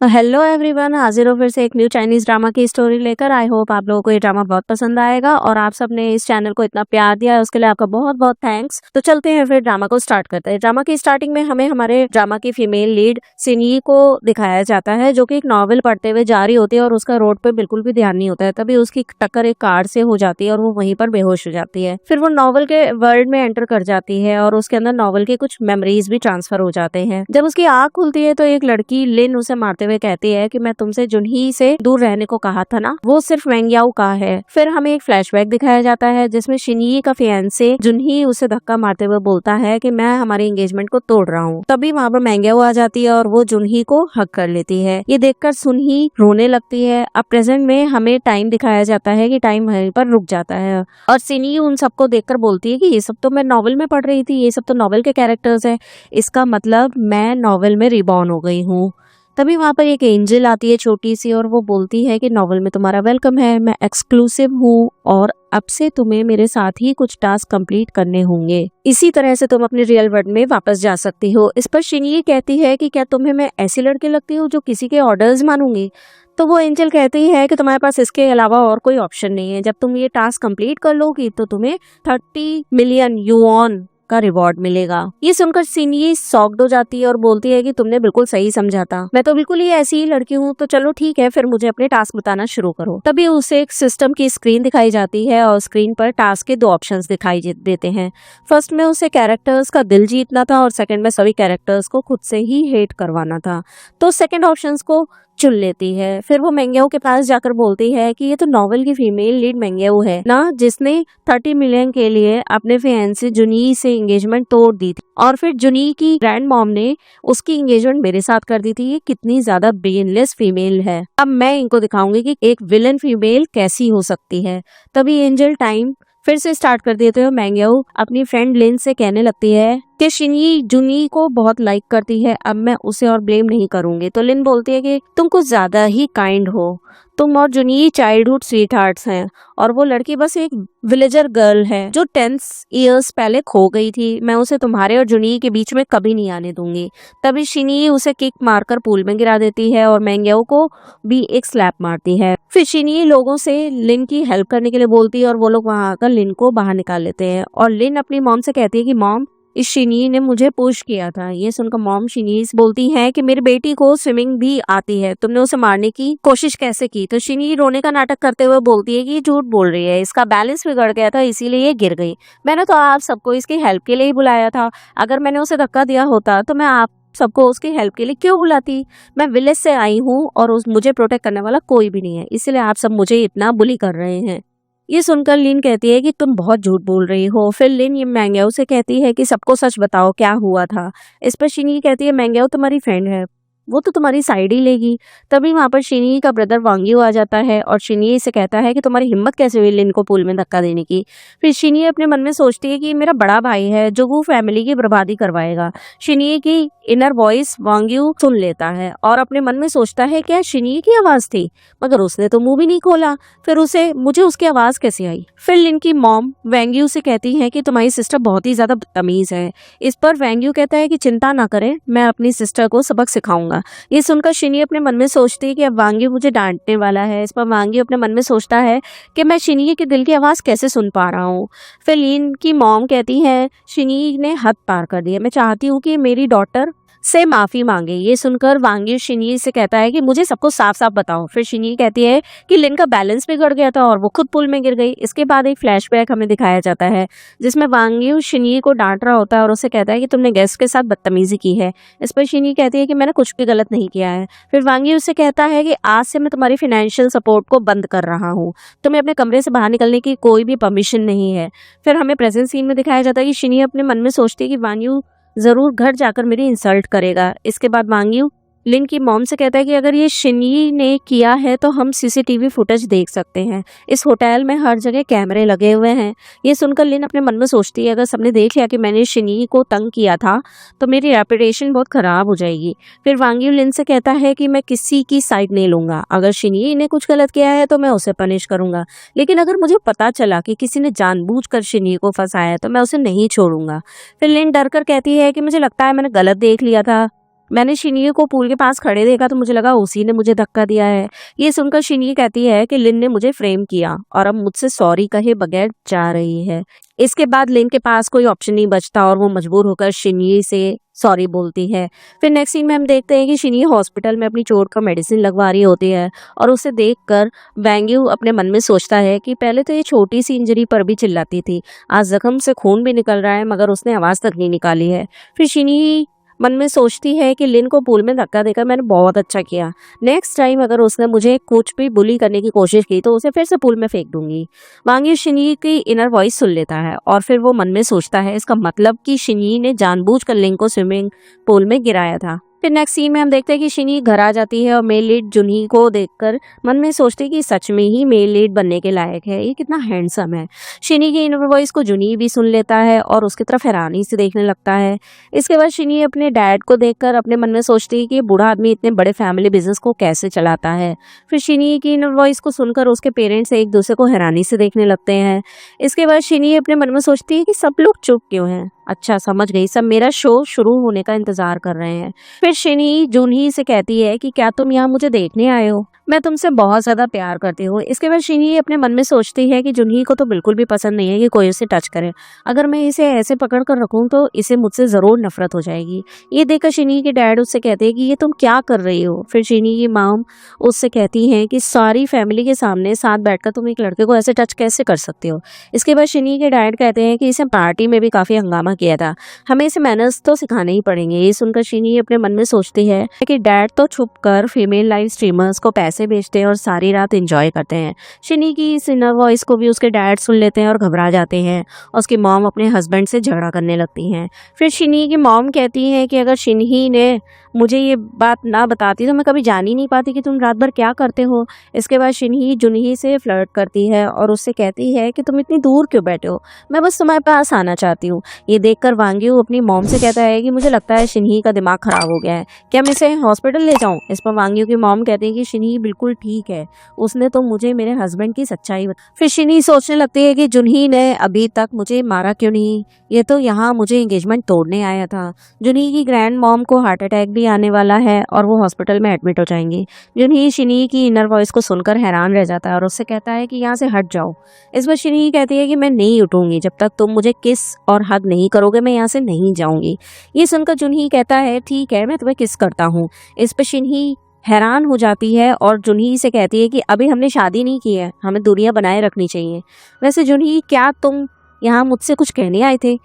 Hello everyone, हाजिर हो फिर से एक न्यू चाइनीज ड्रामा की स्टोरी लेकर। आई होप आप लोगों को ये ड्रामा बहुत पसंद आएगा और आप सबने इस चैनल को इतना प्यार दिया है उसके लिए आपका बहुत बहुत थैंक्स। तो चलते हैं फिर ड्रामा को स्टार्ट करते हैं। ड्रामा की स्टार्टिंग में हमें हमारे ड्रामा की फीमेल लीड सिनी को दिखाया जाता है, जो कि एक नॉवेल पढ़ते हुए जा रही होती है और उसका रोड पे बिल्कुल भी ध्यान नहीं होता है। तभी उसकी टक्कर एक कार से हो जाती है और वो वहीं पर बेहोश हो जाती है। फिर वो नॉवल के वर्ल्ड में एंटर कर जाती है और उसके अंदर नॉवल के कुछ मेमोरीज भी ट्रांसफर हो जाते हैं। जब उसकी आंख खुलती है तो एक लड़की लिन उसे मारते हुए कहती है कि मैं तुमसे जुनही से दूर रहने को कहा था ना, वो सिर्फ वेंग्याओ का है। फिर हमें एक फ्लैशबैक दिखाया जाता है जिसमें शिनई का फियांसे जुनही उसे धक्का मारते हुए बोलता है कि मैं हमारी एंगेजमेंट को तोड़ रहा हूँ। तभी वहाँ पर मेंग्याओ आ जाती है और वो जुनही को हक कर लेती है। ये देखकर सुनही रोने लगती है। अब प्रेजेंट में हमें टाइम दिखाया जाता है कि टाइम वहीं पर रुक जाता है और सिनी उन सबको देखकर बोलती है कि ये सब तो मैं नॉवेल में पढ़ रही थी, ये सब तो नॉवेल के कैरेक्टर्स है, इसका मतलब मैं नॉवेल में रिबॉर्न हो गई हूँ। तभी वहाँ पर एक एंजल आती है छोटी सी और वो बोलती है कि नॉवेल में तुम्हारा वेलकम है, मैं एक्सक्लूसिव हूँ और अब से तुम्हें मेरे साथ ही कुछ टास्क कंप्लीट करने होंगे, इसी तरह से तुम अपने रियल वर्ल्ड में वापस जा सकती हो। इस पर शिनई कहती है कि क्या तुम्हें मैं ऐसी लड़की लगती हूँ जो किसी के ऑर्डर्स मानूंगी। तो वो एंजल कहती है कि तुम्हारे पास इसके अलावा और कोई ऑप्शन नहीं है। जब तुम ये टास्क कंप्लीट कर लोगी तो तुम्हें 30 मिलियन युआन का रिवॉर्ड मिलेगा। ये सुनकर सिनी शॉक्ड हो जाती है और बोलती है कि तुमने बिल्कुल सही समझा था, मैं तो बिल्कुल ही ऐसी ही लड़की हूँ। तो चलो ठीक है, फिर मुझे अपने टास्क बताना शुरू करो। तभी उसे एक सिस्टम की स्क्रीन दिखाई जाती है और स्क्रीन पर टास्क के 2 ऑप्शंस दिखाई देते हैं। फर्स्ट में उसे कैरेक्टर्स का दिल जीतना था और सेकंड में सभी कैरेक्टर्स को खुद से ही हेट करवाना था। तो सेकंड ऑप्शंस को चुन लेती है। फिर वो मेंग्याओ के पास जाकर बोलती है कि ये तो नॉवेल की फीमेल लीड मेंग्याओ है ना, जिसने 30 मिलियन के लिए अपने फियांसे जुनी से एंगेजमेंट तोड़ दी थी और फिर जुनी की ग्रैंड मॉम ने उसकी एंगेजमेंट मेरे साथ कर दी थी। ये कितनी ज्यादा ब्रेनलेस फीमेल है। अब मैं इनको दिखाऊंगी कि एक विलन फीमेल कैसी हो सकती है। तभी एंजल टाइम फिर से स्टार्ट कर देते हो। मेंग्याओ अपनी फ्रेंड लिन से कहने लगती है कि शिनई जुनी को बहुत लाइक करती है, अब मैं उसे और ब्लेम नहीं करूंगी। तो लिन बोलती है कि तुम कुछ ज्यादा ही काइंड हो, तुम और जुनी चाइल्डहुड स्वीट हार्ट्स हैं और वो लड़की बस एक विलेजर गर्ल है जो 10 इयर्स पहले खो गई थी। मैं उसे तुम्हारे और जुनी के बीच में कभी नहीं आने दूंगी। तभी शिनी उसे किक मारकर पूल में गिरा देती है और मेंग्याओ को भी एक स्लैप मारती है। फिर शिनी लोगों से लिन की हेल्प करने के लिए बोलती है और वो लोग वहां आकर लिन को बाहर निकाल लेते हैं और लिन अपनी मॉम से कहती है कि मॉम, इस शिनी ने मुझे पुश किया था। ये सुनकर मॉम शिनी बोलती है कि मेरी बेटी को स्विमिंग भी आती है, तुमने उसे मारने की कोशिश कैसे की। तो शिनी रोने का नाटक करते हुए बोलती है कि ये झूठ बोल रही है, इसका बैलेंस बिगड़ गया था इसीलिए ये गिर गई। मैंने तो आप सबको इसकी हेल्प के लिए ही बुलाया था, अगर मैंने उसे धक्का दिया होता तो मैं आप सबको उसकी हेल्प के लिए क्यों बुलाती। मैं विलेज से आई हूँ और मुझे प्रोटेक्ट करने वाला कोई भी नहीं है, इसलिए आप सब मुझे इतना बुली कर रहे हैं। ये सुनकर लिन कहती है कि तुम बहुत झूठ बोल रही हो। फिर लिन ये मेंग्याओ से कहती है कि सबको सच बताओ क्या हुआ था। इस पर शिनी कहती है मेंग्याओ तुम्हारी फ्रेंड है, वो तो तुम्हारी साइड ही लेगी। तभी वहां पर शिनी का ब्रदर वांग्यू आ जाता है और शिनी से कहता है कि तुम्हारी हिम्मत कैसे हुई लिन को पूल में धक्का देने की। फिर शिनी अपने मन में सोचती है कि ये मेरा बड़ा भाई है जो वो फैमिली की बर्बादी करवाएगा। शिनी की इनर वॉइस वांग्यू सुन लेता है और अपने मन में सोचता है क्या शिनी की आवाज थी, मगर उसने तो मुंह भी नहीं खोला, फिर मुझे उसकी आवाज कैसे आई। फिर लिन की मॉम वांग्यू से कहती है कि तुम्हारी सिस्टर बहुत ही ज्यादा बदतमीज है। इस पर वांग्यू कहता है कि चिंता ना करें, मैं अपनी सिस्टर को सबक सिखाऊंगा। ये सुनकर शिनी अपने मन में सोचती है कि अब वांग्यू मुझे डांटने वाला है। इस पर वांग्यू अपने मन में सोचता है कि मैं शिनी के दिल की आवाज कैसे सुन पा रहा हूँ। फिर लिन की मॉम कहती है शिनी ने हद पार कर दिया, मैं चाहती हूँ कि मेरी डॉटर से माफी मांगे। ये सुनकर वांग्यू शिनी से कहता है कि मुझे सबको साफ साफ बताओ। फिर शिनी कहती है कि लिन का बैलेंस बिगड़ गया था और वो खुद पुल में गिर गई। इसके बाद एक फ्लैशबैक हमें दिखाया जाता है जिसमें वांग्यू शिनी को डांट रहा होता है और उसे कहता है कि तुमने गेस्ट के साथ बदतमीजी की है। इस पर शिनी कहती है कि मैंने कुछ भी गलत नहीं किया है। फिर वांग्यू उसे कहता है कि आज से मैं तुम्हारी फाइनेंशियल सपोर्ट को बंद कर रहा हूँ, तुम्हें अपने कमरे से बाहर निकलने की कोई भी परमिशन नहीं है। फिर हमें प्रेजेंट सीन में दिखाया जाता है कि शिनी अपने मन में सोचती है कि वांग्यू जरूर घर जाकर मेरी इंसल्ट करेगा। इसके बाद वांग्यू लिन की मॉम से कहता है कि अगर ये शिनी ने किया है तो हम सीसीटीवी फुटेज देख सकते हैं, इस होटल में हर जगह कैमरे लगे हुए हैं। ये सुनकर लिन अपने मन में सोचती है अगर सबने देख लिया कि मैंने शिनी को तंग किया था तो मेरी रेपुटेशन बहुत खराब हो जाएगी। फिर वांग्यू लिन से कहता है कि मैं किसी की साइड नहीं लूंगा, अगर शिनी ने कुछ गलत किया है तो मैं उसे पनिश करूंगा, लेकिन अगर मुझे पता चला कि किसी ने जानबूझकर शिनी को फंसाया तो मैं उसे नहीं छोड़ूंगा। फिर लिन डर कर कहती है कि मुझे लगता है मैंने गलत देख लिया था, मैंने शिनये को पूल के पास खड़े देखा तो मुझे लगा उसी ने मुझे धक्का दिया है। ये सुनकर शिनये कहती है कि लिन ने मुझे फ्रेम किया और अब मुझसे सॉरी कहे बगैर जा रही है। इसके बाद लिन के पास कोई ऑप्शन नहीं बचता और वो मजबूर होकर शिनये से सॉरी बोलती है। फिर नेक्स्ट सीन में हम देखते हैं कि शिनये हॉस्पिटल में अपनी चोट का मेडिसिन लगवा रही होती है और उसे देखकर वैंग यू अपने मन में सोचता है कि पहले तो ये छोटी सी इंजरी पर भी चिल्लाती थी, आज जख्म से खून भी निकल रहा है मगर उसने आवाज़ तक नहीं निकाली है। फिर शिनये मन में सोचती है कि लिन को पूल में धक्का देकर मैंने बहुत अच्छा किया, नेक्स्ट टाइम अगर उसने मुझे कुछ भी बुली करने की कोशिश की तो उसे फिर से पूल में फेंक दूंगी। वांग यू शिनये की इनर वॉइस सुन लेता है और फिर वो मन में सोचता है इसका मतलब कि शिनये ने जानबूझकर लिन को स्विमिंग पूल में गिराया था। फिर नेक्स्ट सीन में हम देखते हैं कि शिनये घर आ जाती है और मेल लीड जुनही को देखकर मन में सोचती है कि सच में ही मेल लीड बनने के लायक है, ये कितना हैंडसम है। शिनये की इनर वॉइस को जुनही भी सुन लेता है और उसकी तरफ हैरानी से देखने लगता है। इसके बाद शिनये अपने डैड को देखकर अपने मन में सोचती है कि ये बूढ़ा आदमी इतने बड़े फैमिली बिजनेस को कैसे चलाता है। फिर शिनये की इनर वॉइस को सुनकर उसके पेरेंट्स एक दूसरे को हैरानी से देखने लगते हैं। इसके बाद शिनये अपने मन में सोचती है कि सब लोग चुप क्यों हैं, अच्छा समझ गई, सब मेरा शो शुरू होने का इंतजार कर रहे हैं। फिर शिनये जुनही से कहती है कि क्या तुम यहाँ मुझे देखने आए हो, मैं तुमसे बहुत ज्यादा प्यार करती हूँ। इसके बाद शिनये अपने मन में सोचती है कि जुनही को तो बिल्कुल भी पसंद नहीं है कि कोई उसे टच करे, अगर मैं इसे ऐसे पकड़ कर रखूँ तो इसे मुझसे जरूर नफरत हो जाएगी। ये देखकर शिनये के डैड उससे कहते हैं कि ये तुम क्या कर रही हो। फिर शिनये की मॉम उससे कहती है कि सारी फैमिली के सामने साथ बैठकर तुम एक लड़के को ऐसे टच कैसे कर सकती हो। इसके बाद शिनये के डैड कहते हैं कि इसे पार्टी में भी काफी हंगामा किया था, हमें इसे मैनर्स तो सिखाने ही पड़ेंगे। ये सुनकर शिनये अपने मन में सोचती है कि डैड तो छुप कर फीमेल लाइव स्ट्रीमर्स को पैसे बेचते हैं और सारी रात एंजॉय करते हैं। शिनये की इस इनर वॉइस को भी उसके डैड सुन लेते हैं और घबरा जाते हैं और उसकी मॉम अपने हस्बैंड से झगड़ा करने लगती हैं। फिर शिनये की मॉम कहती है कि अगर शिनये ने मुझे ये बात ना बताती तो मैं कभी जान ही नहीं पाती कि तुम रात भर क्या करते हो। इसके बाद शिनये जुनही से फ्लर्ट करती है और उससे कहती है कि तुम इतनी दूर क्यों बैठे हो, मैं बस तुम्हारे पास आना चाहती हूँ। ये देखकर वांग यू अपनी मॉम से कहता है कि मुझे लगता है शिनये का दिमाग खराब हो गया है, क्या मैं इसे हॉस्पिटल ले जाऊँ। इस पर वांग यू की मॉम कहती है कि शिनये बिल्कुल ठीक है, उसने तो मुझे मेरे हस्बैंड की सच्चाई फिर शिनये सोचने लगती है कि जुनही ने अभी तक मुझे मारा क्यों नहीं, ये तो यहाँ मुझे एंगेजमेंट तोड़ने आया था। जुनही की ग्रैंड मॉम को हार्ट अटैक भी आने वाला है और वो हॉस्पिटल में एडमिट हो जाएंगी। जुनही शिनये की इनर वॉइस को सुनकर हैरान रह जाता है और उससे कहता है कि यहाँ से हट जाओ। इस पर शिनये कहती है कि मैं नहीं उठूंगी, जब तक तुम मुझे किस और हग नहीं करोगे मैं यहाँ से नहीं जाऊंगी। ये सुनकर जुनही कहता है ठीक है मैं तुम्हें किस करता हूँ। इस पर शिनये हैरान हो जाती है और जुनही से कहती है कि अभी हमने शादी नहीं की है, हमें दूरियां बनाए रखनी चाहिए। वैसे जुनही क्या तुम यहाँ मुझसे कुछ कहने आए थे।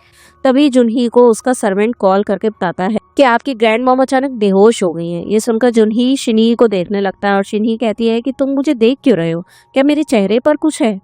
तभी जुनही को उसका सर्वेंट कॉल करके बताता है कि आपकी ग्रैंड मॉम अचानक बेहोश हो गई है। ये सुनकर जुनही शिनये को देखने लगता है और शिनये कहती है कि तुम मुझे देख क्यों रहे हो, क्या मेरे चेहरे पर कुछ है।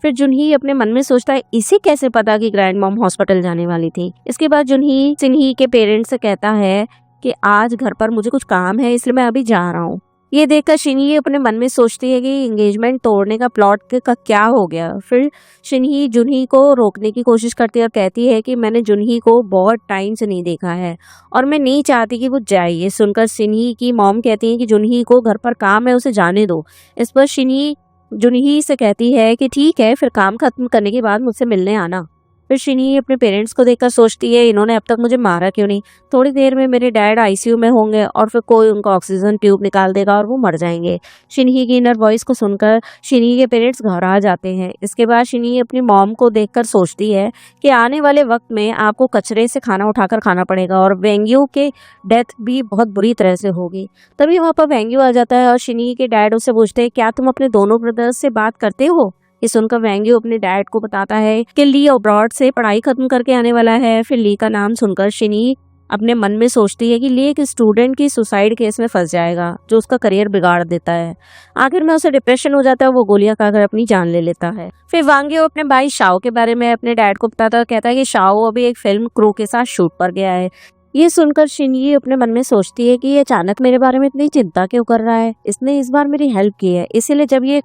फिर जुनही अपने मन में सोचता है इसे कैसे पता कि ग्रैंड मॉम हॉस्पिटल जाने वाली थी। इसके बाद जुनही शिनये के पेरेंट्स से कहता है कि आज घर पर मुझे कुछ काम है इसलिए मैं अभी जा रहा हूँ। ये देखकर शिनये अपने मन में सोचती है कि एंगेजमेंट तोड़ने का प्लॉट का क्या हो गया। फिर शिनये जुनही को रोकने की कोशिश करती है और कहती है कि मैंने जुनही को बहुत टाइम से नहीं देखा है और मैं नहीं चाहती कि वो जाए। ये सुनकर शिनये की मॉम कहती है कि जुनही को घर पर काम है, उसे जाने दो। इस पर शिनये जुनही से कहती है कि ठीक है फिर काम खत्म करने के बाद मुझसे मिलने आना। फिर शिनये अपने पेरेंट्स को देखकर सोचती है इन्होंने अब तक मुझे मारा क्यों नहीं, थोड़ी देर में मेरे डैड आईसीयू में होंगे और फिर कोई उनका ऑक्सीजन ट्यूब निकाल देगा और वो मर जाएंगे। शिनये की इनर वॉइस को सुनकर शिनये के पेरेंट्स घबरा जाते हैं। इसके बाद शिनये अपनी मॉम को देखकर सोचती है कि आने वाले वक्त में आपको कचरे से खाना उठाकर खाना पड़ेगा और वैंग यू के डेथ भी बहुत बुरी तरह से होगी। तभी वहाँ पर वैंग यू आ जाता है और शिनये के डैड उससे पूछते हैं क्या तुम अपने दोनों ब्रदर्स से बात करते हो। ये सुनकर वैंग यू अपने डैड को बताता है कि ली अब्रॉड से पढ़ाई खत्म करके आने वाला है। फिर ली का नाम सुनकर शिनये अपने मन में सोचती है कि ली एक स्टूडेंट की सुसाइड केस में फंस जाएगा जो उसका करियर बिगाड़ देता है। आखिर में उसे डिप्रेशन हो जाता है, वो गोलियां खाकर अपनी जान ले लेता है। फिर वांग यू अपने भाई शाओ के बारे में अपने डैड को बताता है, कहता है कि शाओ अभी एक फिल्म क्रू के साथ शूट पर गया है। ये सुनकर शिनये अपने मन में सोचती है कि ये अचानक मेरे बारे में इतनी चिंता क्यों कर रहा है, इसने इस बार मेरी हेल्प की है, इसीलिए जब ये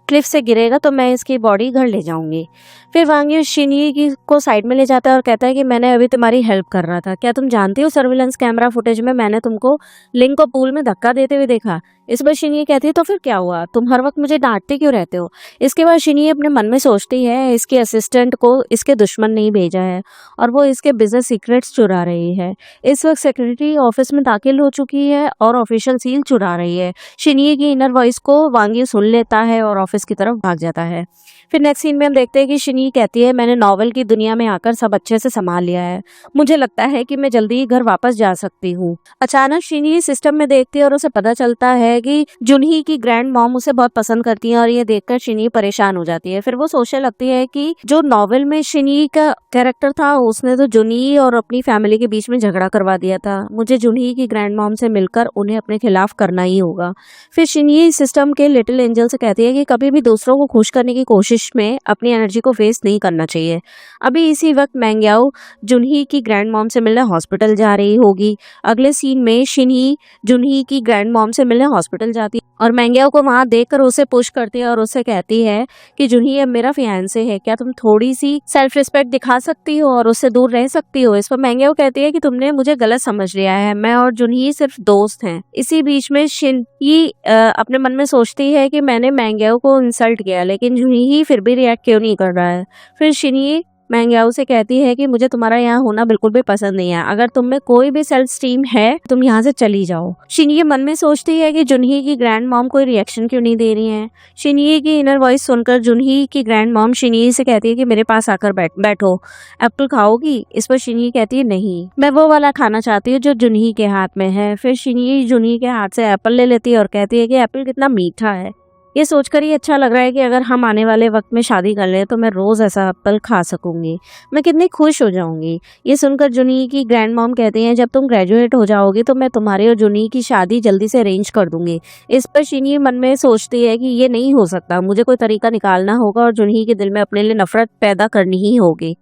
क्लिफ से गिरेगा तो मैं इसकी बॉडी घर ले जाऊंगी। फिर वांग यू शिनये को साइड में ले जाता है और कहता है कि मैंने अभी तुम्हारी हेल्प कर रहा था, क्या तुम जानती हो सर्विलेंस कैमरा फुटेज में मैंने तुमको लिन को पूल में धक्का देते हुए देखा। इस पर शिनी कहती है तो फिर क्या हुआ, तुम हर वक्त मुझे डांटते क्यों रहते हो। इसके बाद शिनी अपने मन में सोचती है इसके असिस्टेंट को इसके दुश्मन नहीं भेजा है और वो इसके बिजनेस सीक्रेट्स चुरा रही है। इस वक्त सेक्रेटरी ऑफिस में दाखिल हो चुकी है और ऑफिशियल सील चुरा रही है। शिनी की इनर वॉइस को वांगी सुन लेता है और ऑफिस की तरफ भाग जाता है। फिर नेक्स्ट सीन में हम देखते हैं कि शिनी कहती है मैंने नॉवल की दुनिया में आकर सब अच्छे से संभाल लिया है, मुझे लगता है कि मैं जल्दी ही घर वापस जा सकती हूँ। अचानक शिनी सिस्टम में देखती है और उसे पता चलता है कि जुनही की ग्रैंड मॉम उसे बहुत पसंद करती है और ये देखकर शिनी परेशान हो जाती है। फिर वो सोचने लगती है कि जो नॉवेल में शिनी का कैरेक्टर था उसने तो जुनही और अपनी फैमिली के बीच में झगड़ा करवा दिया था, मुझे जुनही की ग्रैंड मॉम से मिलकर उन्हें अपने खिलाफ करना ही होगा। फिर शिनी सिस्टम के लिटिल एंजल से कहती है कि कभी भी दूसरों को खुश करने की कोशिश में अपनी एनर्जी को वेस्ट नहीं करना चाहिए। अभी इसी वक्त मैंग्याओ जुनही की ग्रैंड मॉम से मिलने हॉस्पिटल जा रही होगी। अगले सीन में शिनी जुनही की ग्रैंड मॉम से मिलने हॉस्पिटल जाती है और मैंग्याओ को वहां देखकर उसे पुश करती है और उससे कहती है कि जुनही अब मेरा फियांसे है, क्या तुम थोड़ी सी सेल्फ रिस्पेक्ट दिखा सकती हो और उससे दूर रह सकती हो। इस पर मैंग्याओ कहती है कि तुमने मुझे गलत समझ लिया है, मैं और जुनही सिर्फ दोस्त हैं। इसी बीच में शिनी अपने मन में सोचती है कि मैंने मैंग्याओ को इंसल्ट किया लेकिन जुनही फिर भी रिएक्ट क्यों नहीं कर रहा है। फिर शिनी मैंग्याओ से कहती है कि मुझे तुम्हारा यहाँ होना बिल्कुल भी पसंद नहीं है, अगर तुम में कोई भी सेल्फ स्टीम है तुम यहाँ से चली जाओ। शिनी मन में सोचती है कि जुनही की ग्रैंड मॉम कोई रिएक्शन क्यों नहीं दे रही है। शिनी की इनर वॉइस सुनकर जुनही की ग्रैंड मॉम शिनी से कहती है कि मेरे पास आकर बैठो, एप्पल खाओगी। इस पर शिनी कहती है नहीं, मैं वो वाला खाना चाहती हूँ जो जुनही के हाथ में है। फिर शिनी जुनही के हाथ से एप्पल ले लेती है और कहती है कि एप्पल कितना मीठा है। ये सोचकर ही अच्छा लग रहा है कि अगर हम आने वाले वक्त में शादी कर लें तो मैं रोज ऐसा एप्पल खा सकूंगी, मैं कितनी खुश हो जाऊंगी। ये सुनकर जुनी की ग्रैंड मॉम कहती हैं जब तुम ग्रेजुएट हो जाओगी तो मैं तुम्हारी और जुनी की शादी जल्दी से अरेंज कर दूंगी। इस पर शिनी मन में सोचती है कि ये नहीं हो सकता, मुझे कोई तरीका निकालना होगा और जुनी के दिल में अपने लिए नफरत पैदा करनी ही होगी।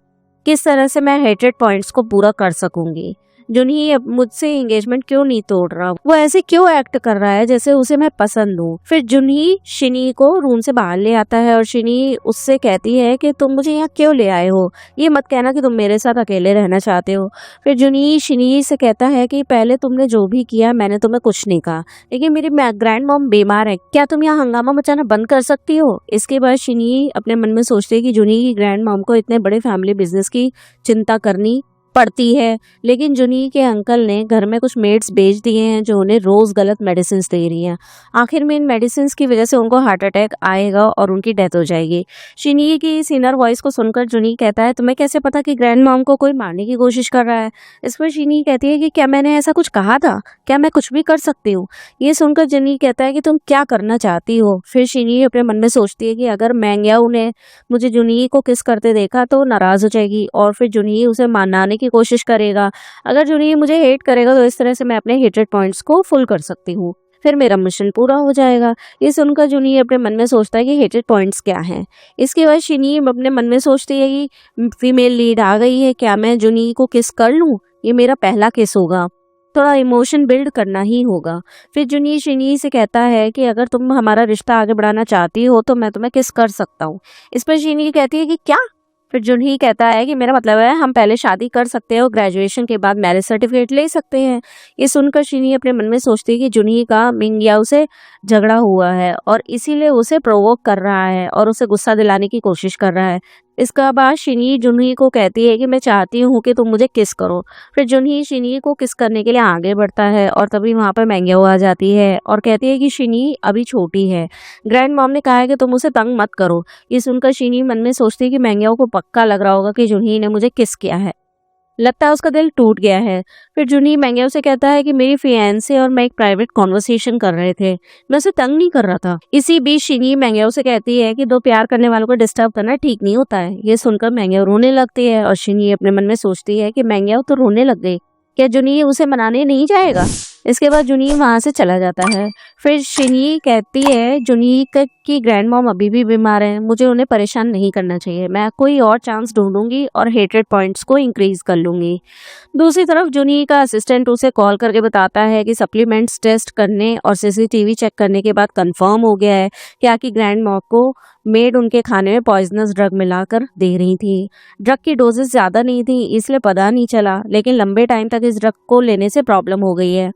किस तरह से मैं हेटेड पॉइंट्स को पूरा कर सकूंगी। जुनही अब मुझसे एंगेजमेंट क्यों नहीं तोड़ रहा, वो ऐसे क्यों एक्ट कर रहा है जैसे उसे मैं पसंद हूँ। फिर जुनही शिनी को रूम से बाहर ले आता है और शिनी उससे कहती है कि तुम मुझे यहाँ क्यों ले आए हो, ये मत कहना कि तुम मेरे साथ अकेले रहना चाहते हो। फिर जुनही शिनी से कहता है कि पहले तुमने जो भी किया मैंने तुम्हें कुछ नहीं कहा, लेकिन मेरी ग्रैंड मॉम बीमार है, क्या तुम यहाँ हंगामा मचाना बंद कर सकती हो। इसके बाद शिनी अपने मन में सोचती है कि जुनही की ग्रैंड मॉम को इतने बड़े फैमिली बिजनेस की चिंता करनी पड़ती है, लेकिन जुनी के अंकल ने घर में कुछ मेड्स भेज दिए हैं जो उन्हें रोज गलत मेडिसिन दे रही हैं। आखिर में इन मेडिसिन की वजह से उनको हार्ट अटैक आएगा और उनकी डेथ हो जाएगी। शिनी की इस इनर वॉइस को सुनकर जुनी कहता है तुम्हें कैसे पता कि ग्रैंड मॉम को कोई मारने की कोशिश कर रहा है। इस पर शिनी कहती है कि क्या मैंने ऐसा कुछ कहा था, क्या मैं कुछ भी कर सकती हूँ। ये सुनकर जुनी कहता है कि तुम क्या करना चाहती हो। फिर शिनी अपने मन में सोचती है कि अगर मैंग्याओ ने मुझे जुनी को किस करते देखा तो नाराज हो जाएगी और फिर जुनी उसे मनाने की कोशिश करेगा। अगर जुनी मुझे हेट करेगा तो इस तरह से मैं अपने हेटेड पॉइंट्स को फुल कर सकती हूँ, फिर मेरा मिशन पूरा हो जाएगा। ये सुनकर जुनी अपने मन में सोचता है कि हेटेड पॉइंट्स क्या हैं। इसके बाद शिनी अपने मन में सोचती है कि फीमेल लीड आ गई है, क्या मैं जुनी को किस कर लूँ, ये मेरा पहला किस होगा, थोड़ा इमोशन बिल्ड करना ही होगा। फिर जुनी शिनी से कहता है कि अगर तुम हमारा रिश्ता आगे बढ़ाना चाहती हो तो मैं तुम्हें किस कर सकता हूँ। इस पर शिनी कहती है कि क्या। फिर जुनही कहता है कि मेरा मतलब है हम पहले शादी कर सकते हैं और ग्रेजुएशन के बाद मैरिज सर्टिफिकेट ले सकते हैं। ये सुनकर शिनी अपने मन में सोचती है कि जुनही का मिंग्याओ से झगड़ा हुआ है और इसीलिए उसे प्रोवोक कर रहा है और उसे गुस्सा दिलाने की कोशिश कर रहा है। इसका बाद शिनी जुनही को कहती है कि मैं चाहती हूँ कि तुम मुझे किस करो। फिर जुनही शिनी को किस करने के लिए आगे बढ़ता है और तभी वहाँ पर मैंग्याओ आ जाती है और कहती है कि शिनी अभी छोटी है, ग्रैंड मॉम ने कहा है कि तुम उसे तंग मत करो। ये सुनकर शिनी मन में सोचती है कि मैंग्याओ को पक्का लग रहा होगा कि जुनही ने मुझे किस किया है, लगता है उसका दिल टूट गया है। फिर जुनी मैंग्याओ से कहता है कि मेरी फियांसे और मैं एक प्राइवेट कॉन्वर्सेशन कर रहे थे, मैं उसे तंग नहीं कर रहा था। इसी बीच शिनी मैंग्याओ से कहती है कि दो प्यार करने वालों को डिस्टर्ब करना ठीक नहीं होता है। ये सुनकर मैंग्याओ रोने लगती है और शिनी अपने मन में सोचती है कि मैंग्याओ तो रोने लग गई, क्या जुनी उसे मनाने नहीं जाएगा। इसके बाद जुनी वहां से चला जाता है। फिर शिनी कहती है जुनी की ग्रैंड मॉम अभी भी बीमार है, मुझे उन्हें परेशान नहीं करना चाहिए, मैं कोई और चांस ढूंढूंगी और हेटेड पॉइंट्स को इंक्रीज कर लूंगी। दूसरी तरफ जुनी का असिस्टेंट उसे कॉल करके बताता है कि सप्लीमेंट्स टेस्ट करने और सीसीटीवी चेक करने के बाद कंफर्म हो गया है कि आपकी ग्रैंड मॉम को मेड उनके खाने में पॉइजनस ड्रग मिलाकर दे रही थी। ड्रग की डोजेस ज्यादा नहीं थी इसलिए पता नहीं चला, लेकिन लंबे टाइम तक इस ड्रग को लेने से प्रॉब्लम हो गई है।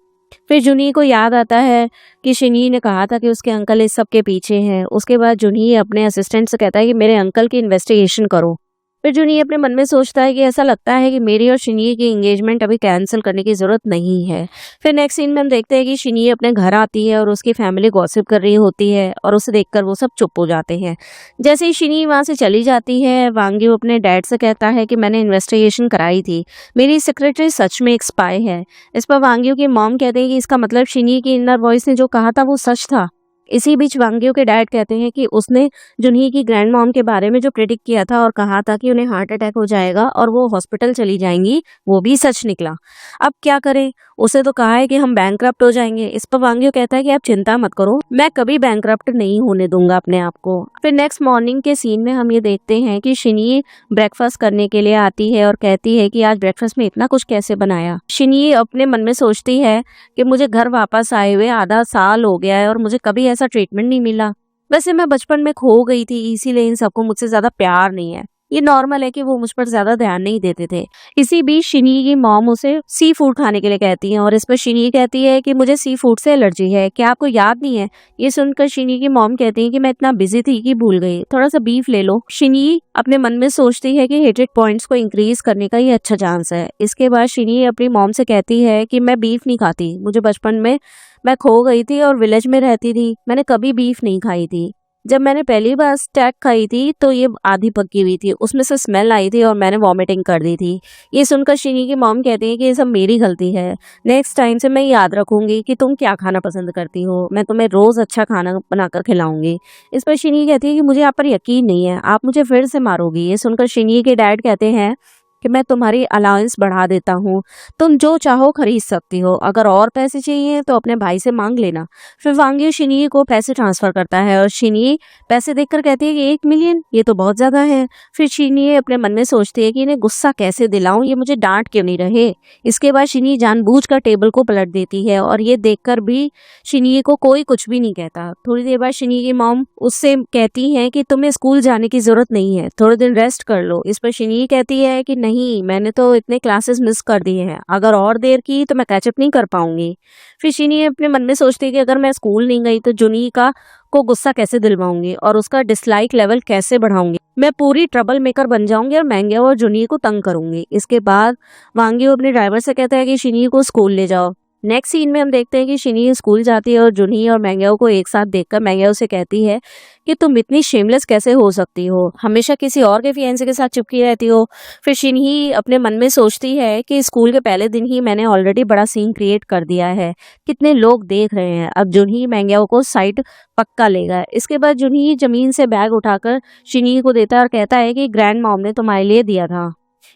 फिर जुनी को याद आता है कि शिनी ने कहा था कि उसके अंकल इस सब के पीछे हैं। उसके बाद जुनी अपने असिस्टेंट से कहता है कि मेरे अंकल की इन्वेस्टिगेशन करो। फिर जुनी अपने मन में सोचता है कि ऐसा लगता है कि मेरी और शिनी की एंगेजमेंट अभी कैंसिल करने की ज़रूरत नहीं है। फिर नेक्स्ट सीन में हम देखते हैं कि शिनी अपने घर आती है और उसकी फैमिली गॉसिप कर रही होती है और उसे देखकर वो सब चुप हो जाते हैं। जैसे ही शिनी वहाँ से चली जाती है, वांग्यू अपने डैड से कहता है कि मैंने इन्वेस्टिगेशन कराई थी, मेरी सेक्रेटरी सच में एक स्पाई है। इस पर वांग्यू की मॉम कहते हैं कि इसका मतलब शिनी की इनर वॉइस ने जो कहा था वो सच था। इसी बीच वांग्यू के डैड कहते हैं कि उसने जुनही की ग्रैंड मॉम के बारे में जो प्रेडिक्ट किया था और कहा था कि उन्हें हार्ट अटैक हो जाएगा और वो हॉस्पिटल चली जाएंगी, वो भी सच निकला। अब क्या करें? उसे तो कहा है कि हम बैंकरप्ट हो जाएंगे। इस पर वांग्यू कहता है कि आप चिंता मत करो, मैं कभी बैंकरप्ट नहीं होने दूंगा अपने आप को। फिर नेक्स्ट मॉर्निंग के सीन में हम ये देखते हैं कि शिनी ब्रेकफास्ट करने के लिए आती है और कहती है कि आज ब्रेकफास्ट में इतना कुछ कैसे बनाया। शिनी अपने मन में सोचती है कि मुझे घर वापस आए हुए आधा साल हो गया है और मुझे कभी ऐसा ट्रीटमेंट नहीं मिला। वैसे मैं बचपन में खो गई थी, इसीलिए इन सबको मुझसे ज्यादा प्यार नहीं है। ये नॉर्मल है कि वो मुझ पर ज्यादा ध्यान नहीं देते थे। इसी बीच शिनी की मॉम उसे सी फूड खाने के लिए कहती है और इस पर शिनी कहती है कि मुझे सी फूड से एलर्जी है, क्या आपको याद नहीं है? ये सुनकर शिनी की मॉम कहती है कि मैं इतना बिजी थी कि भूल गई, थोड़ा सा बीफ ले लो। शिनी अपने मन में सोचती है कि हेटेड पॉइंट्स को इंक्रीज करने का ये अच्छा चांस है। इसके बाद शिनी अपनी मॉम से कहती है कि मैं बीफ नहीं खाती, मुझे बचपन में मैं खो गई थी और विलेज में रहती थी, मैंने कभी बीफ नहीं खाई थी। जब मैंने पहली बार स्टेक खाई थी तो ये आधी पकी हुई थी, उसमें से स्मेल आई थी और मैंने वॉमिटिंग कर दी थी। ये सुनकर शिनी की मॉम कहती है कि ये सब मेरी गलती है, नेक्स्ट टाइम से मैं याद रखूंगी कि तुम क्या खाना पसंद करती हो, मैं तुम्हें रोज अच्छा खाना बनाकर खिलाऊंगी। इस पर शिनी कहती है कि मुझे आप पर यकीन नहीं है, आप मुझे फिर से मारोगी। ये सुनकर शिनी के डैड कहते हैं कि मैं तुम्हारी अलाउंस बढ़ा देता हूँ, तुम जो चाहो खरीद सकती हो, अगर और पैसे चाहिए तो अपने भाई से मांग लेना। फिर वांग्यू शिनी को पैसे ट्रांसफर करता है और शिनी पैसे देखकर कहती है कि 1 मिलियन, ये तो बहुत ज्यादा है। फिर शिनी अपने मन में सोचती है कि इन्हें गुस्सा कैसे दिलाऊं, ये मुझे डांट क्यों नहीं रहे। इसके बाद शिनी जानबूझकर टेबल को पलट देती है और ये देखकर भी शिनी को कोई कुछ भी नहीं कहता। थोड़ी देर बाद शिनी की मॉम उससे कहती है कि तुम्हें स्कूल जाने की जरूरत नहीं है, थोड़े दिन रेस्ट कर लो। इस पर शिनी कहती है कि नहीं, मैंने तो इतने क्लासेस मिस कर दिए हैं, अगर और देर की तो मैं कैचअप नहीं कर पाऊंगी। फिर शिनी अपने मन में सोचती है कि अगर मैं स्कूल नहीं गई तो जुनी को गुस्सा कैसे दिलवाऊंगी और उसका डिसलाइक लेवल कैसे बढ़ाऊंगी, मैं पूरी ट्रबल मेकर बन जाऊंगी और मैंग्याओ और जुनी को तंग करूंगी। इसके बाद वांग्यू अपने ड्राइवर से कहता है कि शिनी को स्कूल ले जाओ। नेक्स्ट सीन में हम देखते हैं कि शिनी स्कूल जाती है और जुनी और मैंग्याओ को एक साथ देखकर मैंग्याओ से कहती है कि तुम इतनी शेमलेस कैसे हो सकती हो, हमेशा किसी और के फियांसे के साथ चिपकी रहती हो। फिर शिनी अपने मन में सोचती है कि स्कूल के पहले दिन ही मैंने ऑलरेडी बड़ा सीन क्रिएट कर दिया है, कितने लोग देख रहे हैं। अब जुनी मैंग्याओ को साइड पक्का लेगा। इसके बाद जुनी जमीन से बैग उठाकर शिनी को देता है और कहता है कि ग्रैंड मॉम ने तुम्हारे लिए दिया था।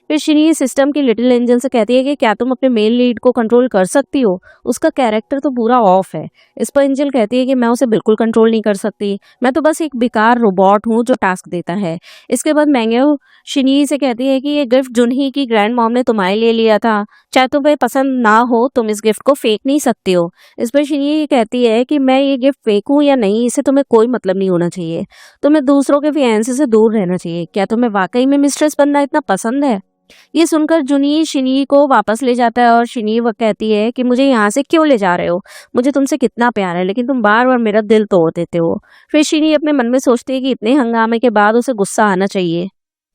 फिर शिनी सिस्टम की लिटिल एंजल से कहती है कि क्या तुम अपने मेल लीड को कंट्रोल कर सकती हो, उसका कैरेक्टर तो पूरा ऑफ है। इस पर एंजल कहती है कि मैं उसे बिल्कुल कंट्रोल नहीं कर सकती, मैं तो बस एक बेकार रोबोट हूँ जो टास्क देता है। इसके बाद मैंग्याओ शिनी से कहती है कि ये गिफ्ट जुनही की ग्रैंड मॉम ने तुम्हारे लिए लिया था, चाहे तुम्हें पसंद ना हो तुम इस गिफ्ट को फेंक नहीं सकती हो। इस पर शिनी कहती है कि मैं ये गिफ्ट फेंकूं या नहीं इससे तुम्हें कोई मतलब नहीं होना चाहिए, तुम्हें दूसरों के फियांसे से दूर रहना चाहिए। क्या तुम्हें वाकई में मिस्ट्रेस बनना इतना पसंद है? ये सुनकर जुनी शिनी को वापस ले जाता है और शिनी वो कहती है कि मुझे यहाँ से क्यों ले जा रहे हो, मुझे तुमसे कितना प्यार है लेकिन तुम बार बार मेरा दिल तोड़ देते हो। फिर शिनी अपने मन में सोचती है कि इतने हंगामे के बाद उसे गुस्सा आना चाहिए,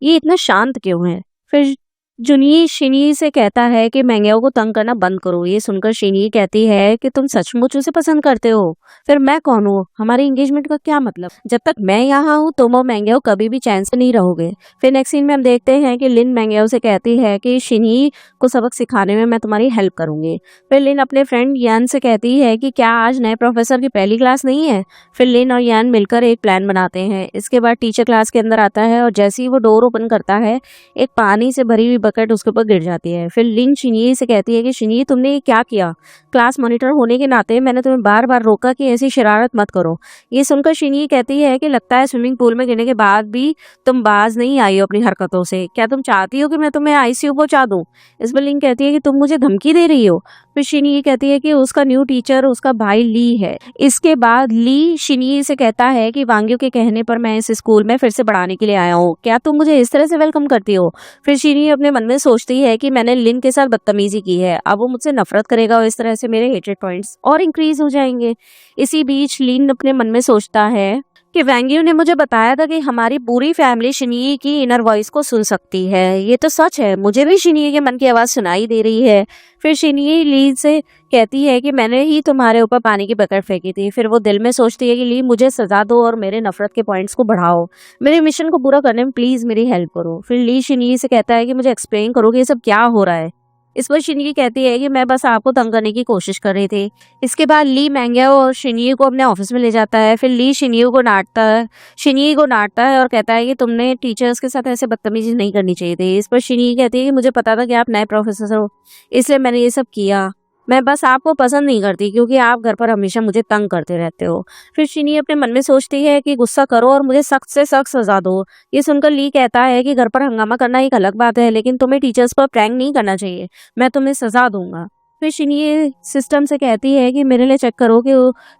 ये इतना शांत क्यों है। फिर जुनी शिनी से कहता है कि मैंग्याओ को तंग करना बंद करो। ये सुनकर शिनी कहती है कि तुम सचमुच उसे पसंद करते हो, फिर मैं कौन हूँ, हमारी एंगेजमेंट का क्या मतलब, जब तक मैं यहाँ हूँ तुम और मैंग्याओ कभी भी चैन से नहीं रहोगे। फिर नेक्स्ट सीन में हम देखते हैं कि लिन मैंग्याओ से कहती है कि शिनी को सबक सिखाने में मैं तुम्हारी हेल्प करूंगी। फिर लिन अपने फ्रेंड यान से कहती है कि क्या आज नए प्रोफेसर की पहली क्लास नहीं है। फिर लिन और यान मिलकर एक प्लान बनाते हैं। इसके बाद टीचर क्लास के अंदर आता है और जैसे ही वो डोर ओपन करता है एक पानी से भरी हुई बकेट उसके ऊपर गिर जाती है। फिर लिन शिनी से कहती है कि शिनी तुमने ये क्या किया, क्लास मॉनिटर होने के नाते मैंने तुम्हें बार बार रोका कि ऐसी शरारत मत करो। ये सुनकर शिनी कहती है कि लगता है स्विमिंग पूल में गिरने के बाद भी तुम बाज नहीं आई हो अपनी हरकतों से, क्या तुम चाहती हो कि मैं तुम्हें आईसीयू पहुंचा दूं। इस पर लिन कहती है कि तुम मुझे धमकी दे रही हो। फिर शिनई कहती है कि उसका न्यू टीचर उसका भाई ली है। इसके बाद ली शिनई से कहता है कि वांग्यू के कहने पर मैं इस स्कूल में फिर से पढ़ाने के लिए आया हूँ, क्या तुम मुझे इस तरह से वेलकम करती हो। फिर शिनई अपने मन में सोचती है कि मैंने लिन के साथ बदतमीजी की है, अब वो मुझसे नफरत करेगा और इस तरह से मेरे हेटेड पॉइंट्स और इंक्रीज हो जाएंगे। इसी बीच लिन अपने मन में सोचता है कि वांग्यू ने मुझे बताया था कि हमारी पूरी फैमिली शिनई की इनर वॉइस को सुन सकती है। ये तो सच है, मुझे भी शिनई के मन की आवाज सुनाई दे रही है। फिर शिनई ली से कहती है कि मैंने ही तुम्हारे ऊपर पानी की बकेट फेंकी थी। फिर वो दिल में सोचती है कि ली मुझे सजा दो और मेरे नफरत के पॉइंट्स को बढ़ाओ, मेरे मिशन को पूरा करने में प्लीज मेरी हेल्प करो। फिर ली शिनई से कहता है कि मुझे एक्सप्लेन करो कि ये सब क्या हो रहा है। इस पर शिनई कहती है कि मैं बस आपको तंग करने की कोशिश कर रही थी। इसके बाद ली मैंग्याओ और शिनई को अपने ऑफिस में ले जाता है। फिर ली शिनई को डांटता है और कहता है कि तुमने टीचर्स के साथ ऐसे बदतमीजी नहीं करनी चाहिए थी। इस पर शिनई कहती है कि मुझे पता था कि आप नए प्रोफेसर हो, इसलिए मैंने ये सब किया। मैं बस आपको पसंद नहीं करती क्योंकि आप घर पर हमेशा मुझे तंग करते रहते हो। फिर शिनई अपने मन में सोचती है कि गुस्सा करो और मुझे सख्त से सख्त सजा दो। ये सुनकर ली कहता है कि घर पर हंगामा करना एक अलग बात है, लेकिन तुम्हें टीचर्स पर प्रैंक नहीं करना चाहिए, मैं तुम्हें सजा दूंगा। फिर शिनई सिस्टम से कहती है कि मेरे लिए चेक करो कि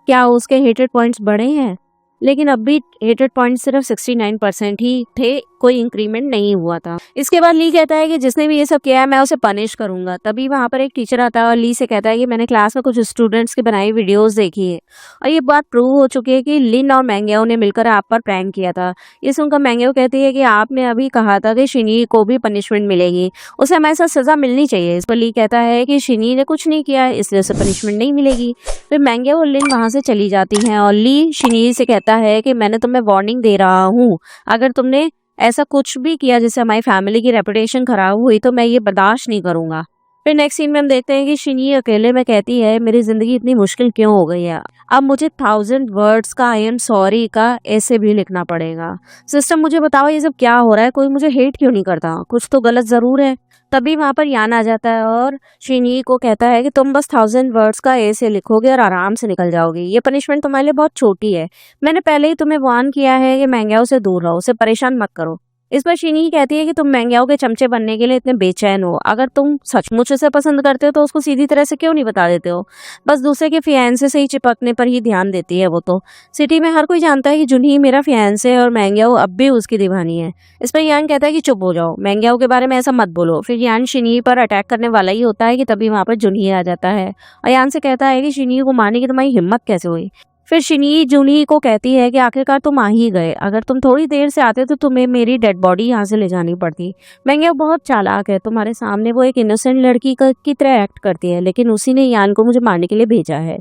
क्या उसके हेटेड पॉइंट्स बढ़े हैं, लेकिन अब भी हेटेड पॉइंट सिर्फ 69% ही थे, कोई इंक्रीमेंट नहीं हुआ था। इसके बाद ली कहता है कि जिसने भी ये सब किया है मैं उसे पनिश करूंगा। तभी वहां पर एक टीचर आता है और ली से कहता है कि मैंने क्लास में कुछ स्टूडेंट्स की बनाई वीडियोस देखी है और ये बात प्रूव हो चुकी है कि लिन और मैंग्याओ ने मिलकर आप पर प्रैंक किया था। ये सुनकर मैंग्याओ कहती है कि आपने अभी कहा था कि शिनई को भी पनिशमेंट मिलेगी, उसे हमारे साथ सजा मिलनी चाहिए। इस पर ली कहता है कि शिनई ने कुछ नहीं किया है इसलिए उसे पनिशमेंट नहीं मिलेगी। फिर मैंग्याओ और लिन वहां से चली जाती हैं और ली शिनई से कहता है कि मैंने तुम्हें वार्निंग दे रहा हूँ, अगर तुमने ऐसा कुछ भी किया जिससे हमारी फैमिली की रेपुटेशन खराब हुई तो मैं ये बर्दाश्त नहीं करूंगा। फिर नेक्स्ट सीन में हम देखते हैं कि शिनई अकेले में कहती है मेरी जिंदगी इतनी मुश्किल क्यों हो गई है, अब मुझे 1000 वर्ड्स का आई एम सॉरी का ऐसे भी लिखना पड़ेगा। सिस्टम मुझे बताओ ये सब क्या हो रहा है, कोई मुझे हेट क्यों नहीं करता, कुछ तो गलत जरूर है। तभी वहां पर यान आ जाता है और शिनई को कहता है कि तुम बस 1000 वर्ड्स का ऐसे लिखोगे और आराम से निकल जाओगे, ये पनिशमेंट तुम्हारे लिए बहुत छोटी है। मैंने पहले ही तुम्हें वार्न किया है कि मैंग्याओ से दूर रहो, उसे परेशान मत करो। इस पर शिनई कहती है कि तुम मैंग्याओ के चमचे बनने के लिए इतने बेचैन हो, अगर तुम सचमुच उसे पसंद करते हो तो उसको सीधी तरह से क्यों नहीं बता देते हो, बस दूसरे के फियांसे से ही चिपकने पर ही ध्यान देती है वो तो। सिटी में हर कोई जानता है कि जुनही मेरा फियांसे है और मैंग्याओ अब भी उसकी दीवानी है। इस पर यान कहता है कि चुप हो जाओ, मैंग्याओ के बारे में ऐसा मत बोलो। फिर यान शिनई पर अटैक करने वाला ही होता है कि तभी वहां पर जुनही आ जाता है और यान से कहता है कि शिनई को मारने की तुम्हारी हिम्मत कैसे हुई। फिर शिनई जुनही को कहती है कि आखिरकार तुम आ ही गए, अगर तुम थोड़ी देर से आते तो तुम्हें मेरी डेड बॉडी यहाँ से ले जानी पड़ती। मैंग्याओ बहुत चालाक है, तुम्हारे सामने वो एक इनोसेंट लड़की की तरह एक्ट करती है, लेकिन उसी ने यान को मुझे मारने के लिए भेजा है।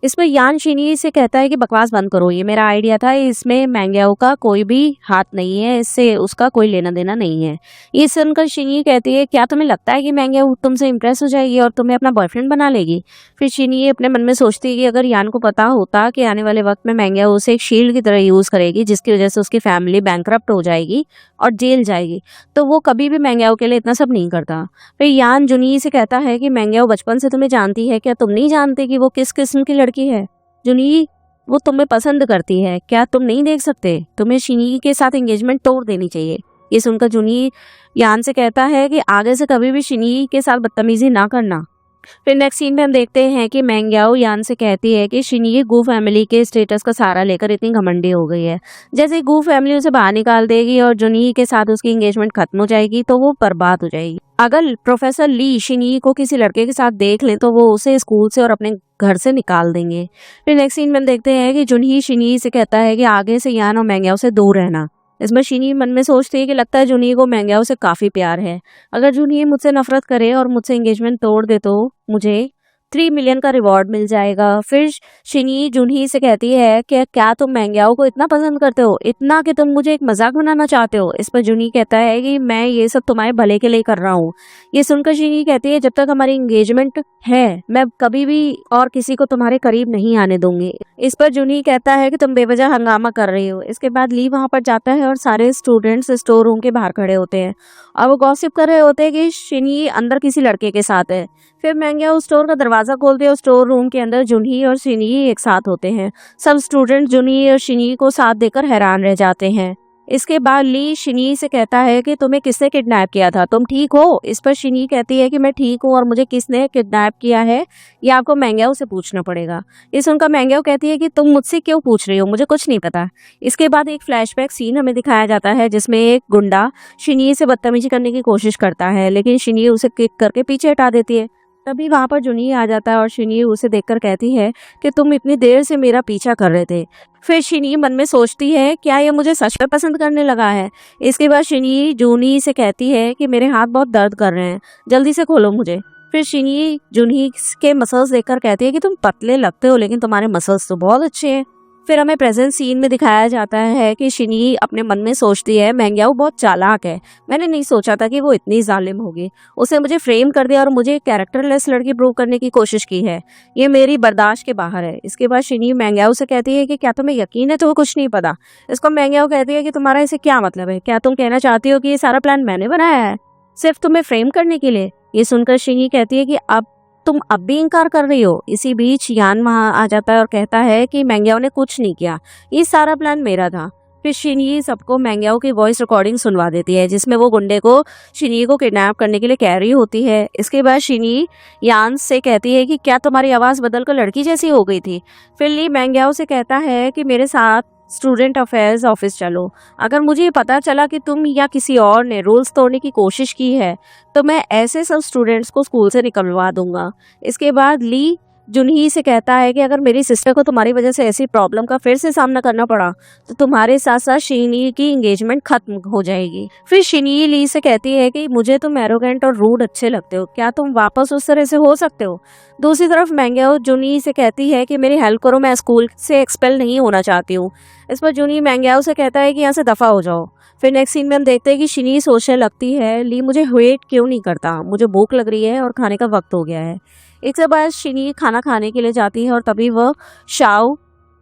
इस पर यान शिनई से कहता है कि बकवास बंद करो, ये मेरा आइडिया था, इसमें मैंग्याओ का कोई भी हाथ नहीं है, इससे उसका कोई लेना देना नहीं है। ये सुनकर शिनई कहती है क्या तुम्हें लगता है कि मैंग्याओ तुमसे इम्प्रेस हो जाएगी और तुम्हें अपना बॉयफ्रेंड बना लेगी। फिर शिनई अपने मन में सोचती है कि अगर यान को पता होता कि आने वाले वक्त में मैंग्याओ उसे एक शील्ड की तरह यूज करेगी जिसकी वजह से उसकी फैमिली बैंकरप्ट हो जाएगी और जेल जाएगी, तो वो कभी भी मैंग्याओ के लिए इतना सब नहीं करता। फिर यान जुनही से कहता है कि मैंग्याओ बचपन से तुम्हें जानती है, क्या तुम नहीं जानते कि वो किस किस्म की लड़की है। जुनही वो तुम्हें पसंद करती है, क्या तुम नहीं देख सकते, तुम्हें शिनई के साथ एंगेजमेंट तोड़ देनी चाहिए। ये सुनकर जुनही यान से कहता है कि आगे से कभी भी शिनई के साथ बदतमीजी ना करना। फिर नेक्स्ट सीन में हम देखते हैं कि मैंग्याओ यान से कहती है कि शिनई गू फैमिली के स्टेटस का सहारा लेकर इतनी घमंडी हो गई है, जैसे गू फैमिली उसे बाहर निकाल देगी और जुनही के साथ उसकी एंगेजमेंट खत्म हो जाएगी तो वो बर्बाद हो जाएगी। अगर प्रोफेसर ली शिनई को किसी लड़के के साथ देख ले तो वो उसे स्कूल से और अपने घर से निकाल देंगे। फिर नेक्स्ट सीन में हम देखते हैं कि जुनही शिनई से कहता है कि आगे से यान और मैंग्याओ से दूर रहना। इसमें शिनई मन में सोचती है कि लगता है जुनही को मैंग्याओ से काफी प्यार है, अगर जुनही मुझसे नफरत करे और मुझसे एंगेजमेंट तोड़ दे तो मुझे 3 मिलियन का रिवॉर्ड मिल जाएगा। फिर शिनई जुनही से कहती है कि क्या तुम मैंग्याओ को इतना पसंद करते हो, इतना कि तुम मुझे एक मजाक बनाना चाहते हो। इस पर जुनही कहता है कि मैं ये सब तुम्हारे भले के लिए कर रहा हूँ। ये सुनकर शिनई कहती है जब तक हमारी एंगेजमेंट है मैं कभी भी और किसी को तुम्हारे करीब नहीं आने दूंगी। इस पर जुनही कहता है कि तुम बेवजह हंगामा कर रही हो। इसके बाद ली वहां पर जाता है और सारे स्टूडेंट्स स्टोर रूम के बाहर खड़े होते हैं और वो गॉसिप कर रहे होते हैं कि शिनई अंदर किसी लड़के के साथ है। फिर मैंग्याओ स्टोर का दरवाजा खोलते हैं और स्टोर रूम के अंदर जुनही और शिनई एक साथ होते हैं। सब स्टूडेंट जुनही और शिनई को साथ देकर हैरान रह जाते हैं। इसके बाद ली शिनी से कहता है कि तुम्हें किसने किडनैप किया था, तुम ठीक हो? इस पर शिनी कहती है कि मैं ठीक हूँ और मुझे किसने किडनैप किया है ये आपको मैंग्याओ से पूछना पड़ेगा। ये सुनकर मैंग्याओ कहती है कि तुम मुझसे क्यों पूछ रही हो, मुझे कुछ नहीं पता। इसके बाद एक फ्लैशबैक सीन हमें दिखाया जाता है जिसमें एक गुंडा शिनी से बदतमीजी करने की कोशिश करता है, लेकिन शिनी उसे किक करके पीछे हटा देती है। तभी वहां पर जुनी आ जाता है और शिनी उसे देखकर कहती है कि तुम इतनी देर से मेरा पीछा कर रहे थे। फिर शिनी मन में सोचती है क्या ये मुझे सच में पसंद करने लगा है। इसके बाद शिनी जूनी से कहती है कि मेरे हाथ बहुत दर्द कर रहे हैं, जल्दी से खोलो मुझे। फिर शिनी जूनी के मसल्स देखकर कहती है कि तुम पतले लगते हो लेकिन तुम्हारे मसल्स तो बहुत अच्छे हैं। फिर हमें प्रेजेंट सीन में दिखाया जाता है कि शिनी अपने मन में सोचती है मैंग्याओ बहुत चालाक है, मैंने नहीं सोचा था कि वो इतनी जालिम होगी। उसने मुझे फ्रेम कर दिया और मुझे कैरेक्टरलेस लड़की प्रूव करने की कोशिश की है, ये मेरी बर्दाश्त के बाहर है। इसके बाद शिनी मैंग्याओ से कहती है कि क्या तुम्हें यकीन है तो कुछ नहीं पता। इसको मैंग्याओ कहती है कि तुम्हारा इसे क्या मतलब है, क्या तुम कहना चाहती हो कि ये सारा प्लान मैंने बनाया है सिर्फ तुम्हें फ्रेम करने के लिए। ये सुनकर शिनी कहती है कि अब तुम अब भी इनकार कर रही हो। इसी बीच यान वहां आ जाता है और कहता है कि मैंग्याओ ने कुछ नहीं किया, ये सारा प्लान मेरा था। फिर शिनी सबको मैंग्याओ की वॉइस रिकॉर्डिंग सुनवा देती है जिसमें वो गुंडे को शिनी को किडनैप करने के लिए कह रही होती है। इसके बाद शिनी यान से कहती है कि क्या तुम्हारी आवाज़ बदलकर लड़की जैसी हो गई थी। फिर ली मैंग्याओ से कहता है कि मेरे साथ स्टूडेंट अफेयर्स ऑफिस चलो, अगर मुझे ये पता चला कि तुम या किसी और ने रूल्स तोड़ने की कोशिश की है तो मैं ऐसे सब स्टूडेंट्स को स्कूल से निकलवा दूंगा। इसके बाद ली जुनही से कहता है कि अगर मेरी सिस्टर को तुम्हारी वजह से ऐसी प्रॉब्लम का फिर से सामना करना पड़ा तो तुम्हारे साथ साथ शिनी की एंगेजमेंट खत्म हो जाएगी। फिर शिनी ली से कहती है कि मुझे तुम एरोगेंट और रूड अच्छे लगते हो, क्या तुम वापस उस तरह से हो सकते हो। दूसरी तरफ मैंग्याओ जुनी से कहती है कि मेरी हेल्प करो, मैं स्कूल से एक्सपेल नहीं होना चाहती हूँ। इस पर जुनी मैंग्याओ से कहता है कि यहाँ से दफा हो जाओ। फिर नेक्स्ट सीन में हम देखते हैं कि शिनी सोचने लगती है ली मुझे वेट क्यों नहीं करता, मुझे भूख लग रही है और खाने का वक्त हो गया है। एक से बाद शिनी खाना खाने के लिए जाती है और तभी वह शाओ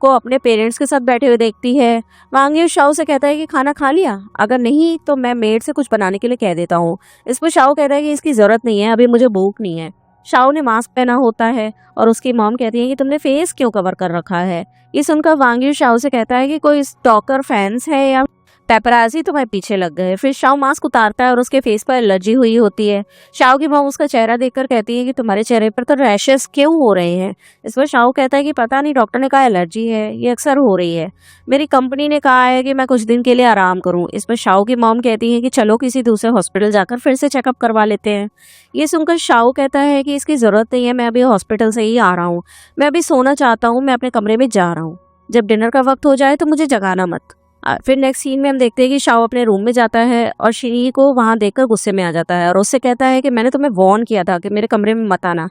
को अपने पेरेंट्स के साथ बैठे हुए देखती है। वांग्यू शाओ से कहता है कि खाना खा लिया, अगर नहीं तो मैं मेड से कुछ बनाने के लिए कह देता हूँ। इस पर शाओ कहता है कि इसकी ज़रूरत नहीं है, अभी मुझे भूख नहीं है। शाओ ने मास्क पहना होता है और उसकी मॉम कहती है कि तुमने फेस क्यों कवर कर रखा है। ये सुनकर वांग्यू शाओ से कहता है कि कोई स्टॉकर फैंस है या पेपराजी तुम्हारे पीछे लग गए। फिर शाओ मास्क उतारता है और उसके फेस पर एलर्जी हुई होती है। शाओ की मॉम उसका चेहरा देखकर कहती है कि तुम्हारे चेहरे पर तो रैशेस क्यों हो रहे हैं। इस पर शाओ कहता है कि पता नहीं, डॉक्टर ने कहा एलर्जी है, ये अक्सर हो रही है, मेरी कंपनी ने कहा है कि मैं कुछ दिन के लिए आराम करूं। इस पर शाओ की मॉम कहती है कि चलो किसी दूसरे हॉस्पिटल जाकर फिर से चेकअप करवा लेते हैं। ये सुनकर शाओ कहता है कि इसकी ज़रूरत नहीं है, मैं अभी हॉस्पिटल से ही आ रहा हूँ, मैं अभी सोना चाहता हूँ, मैं अपने कमरे में जा रहा हूँ, जब डिनर का वक्त हो जाए तो मुझे जगाना मत। फिर नेक्स्ट सीन में हम देखते हैं कि शाओ अपने रूम में जाता है और शिनी को वहां देखकर गुस्से में आ जाता है और उससे कहता है कि मैंने तुम्हें वार्न किया था कि मेरे कमरे में मत आना,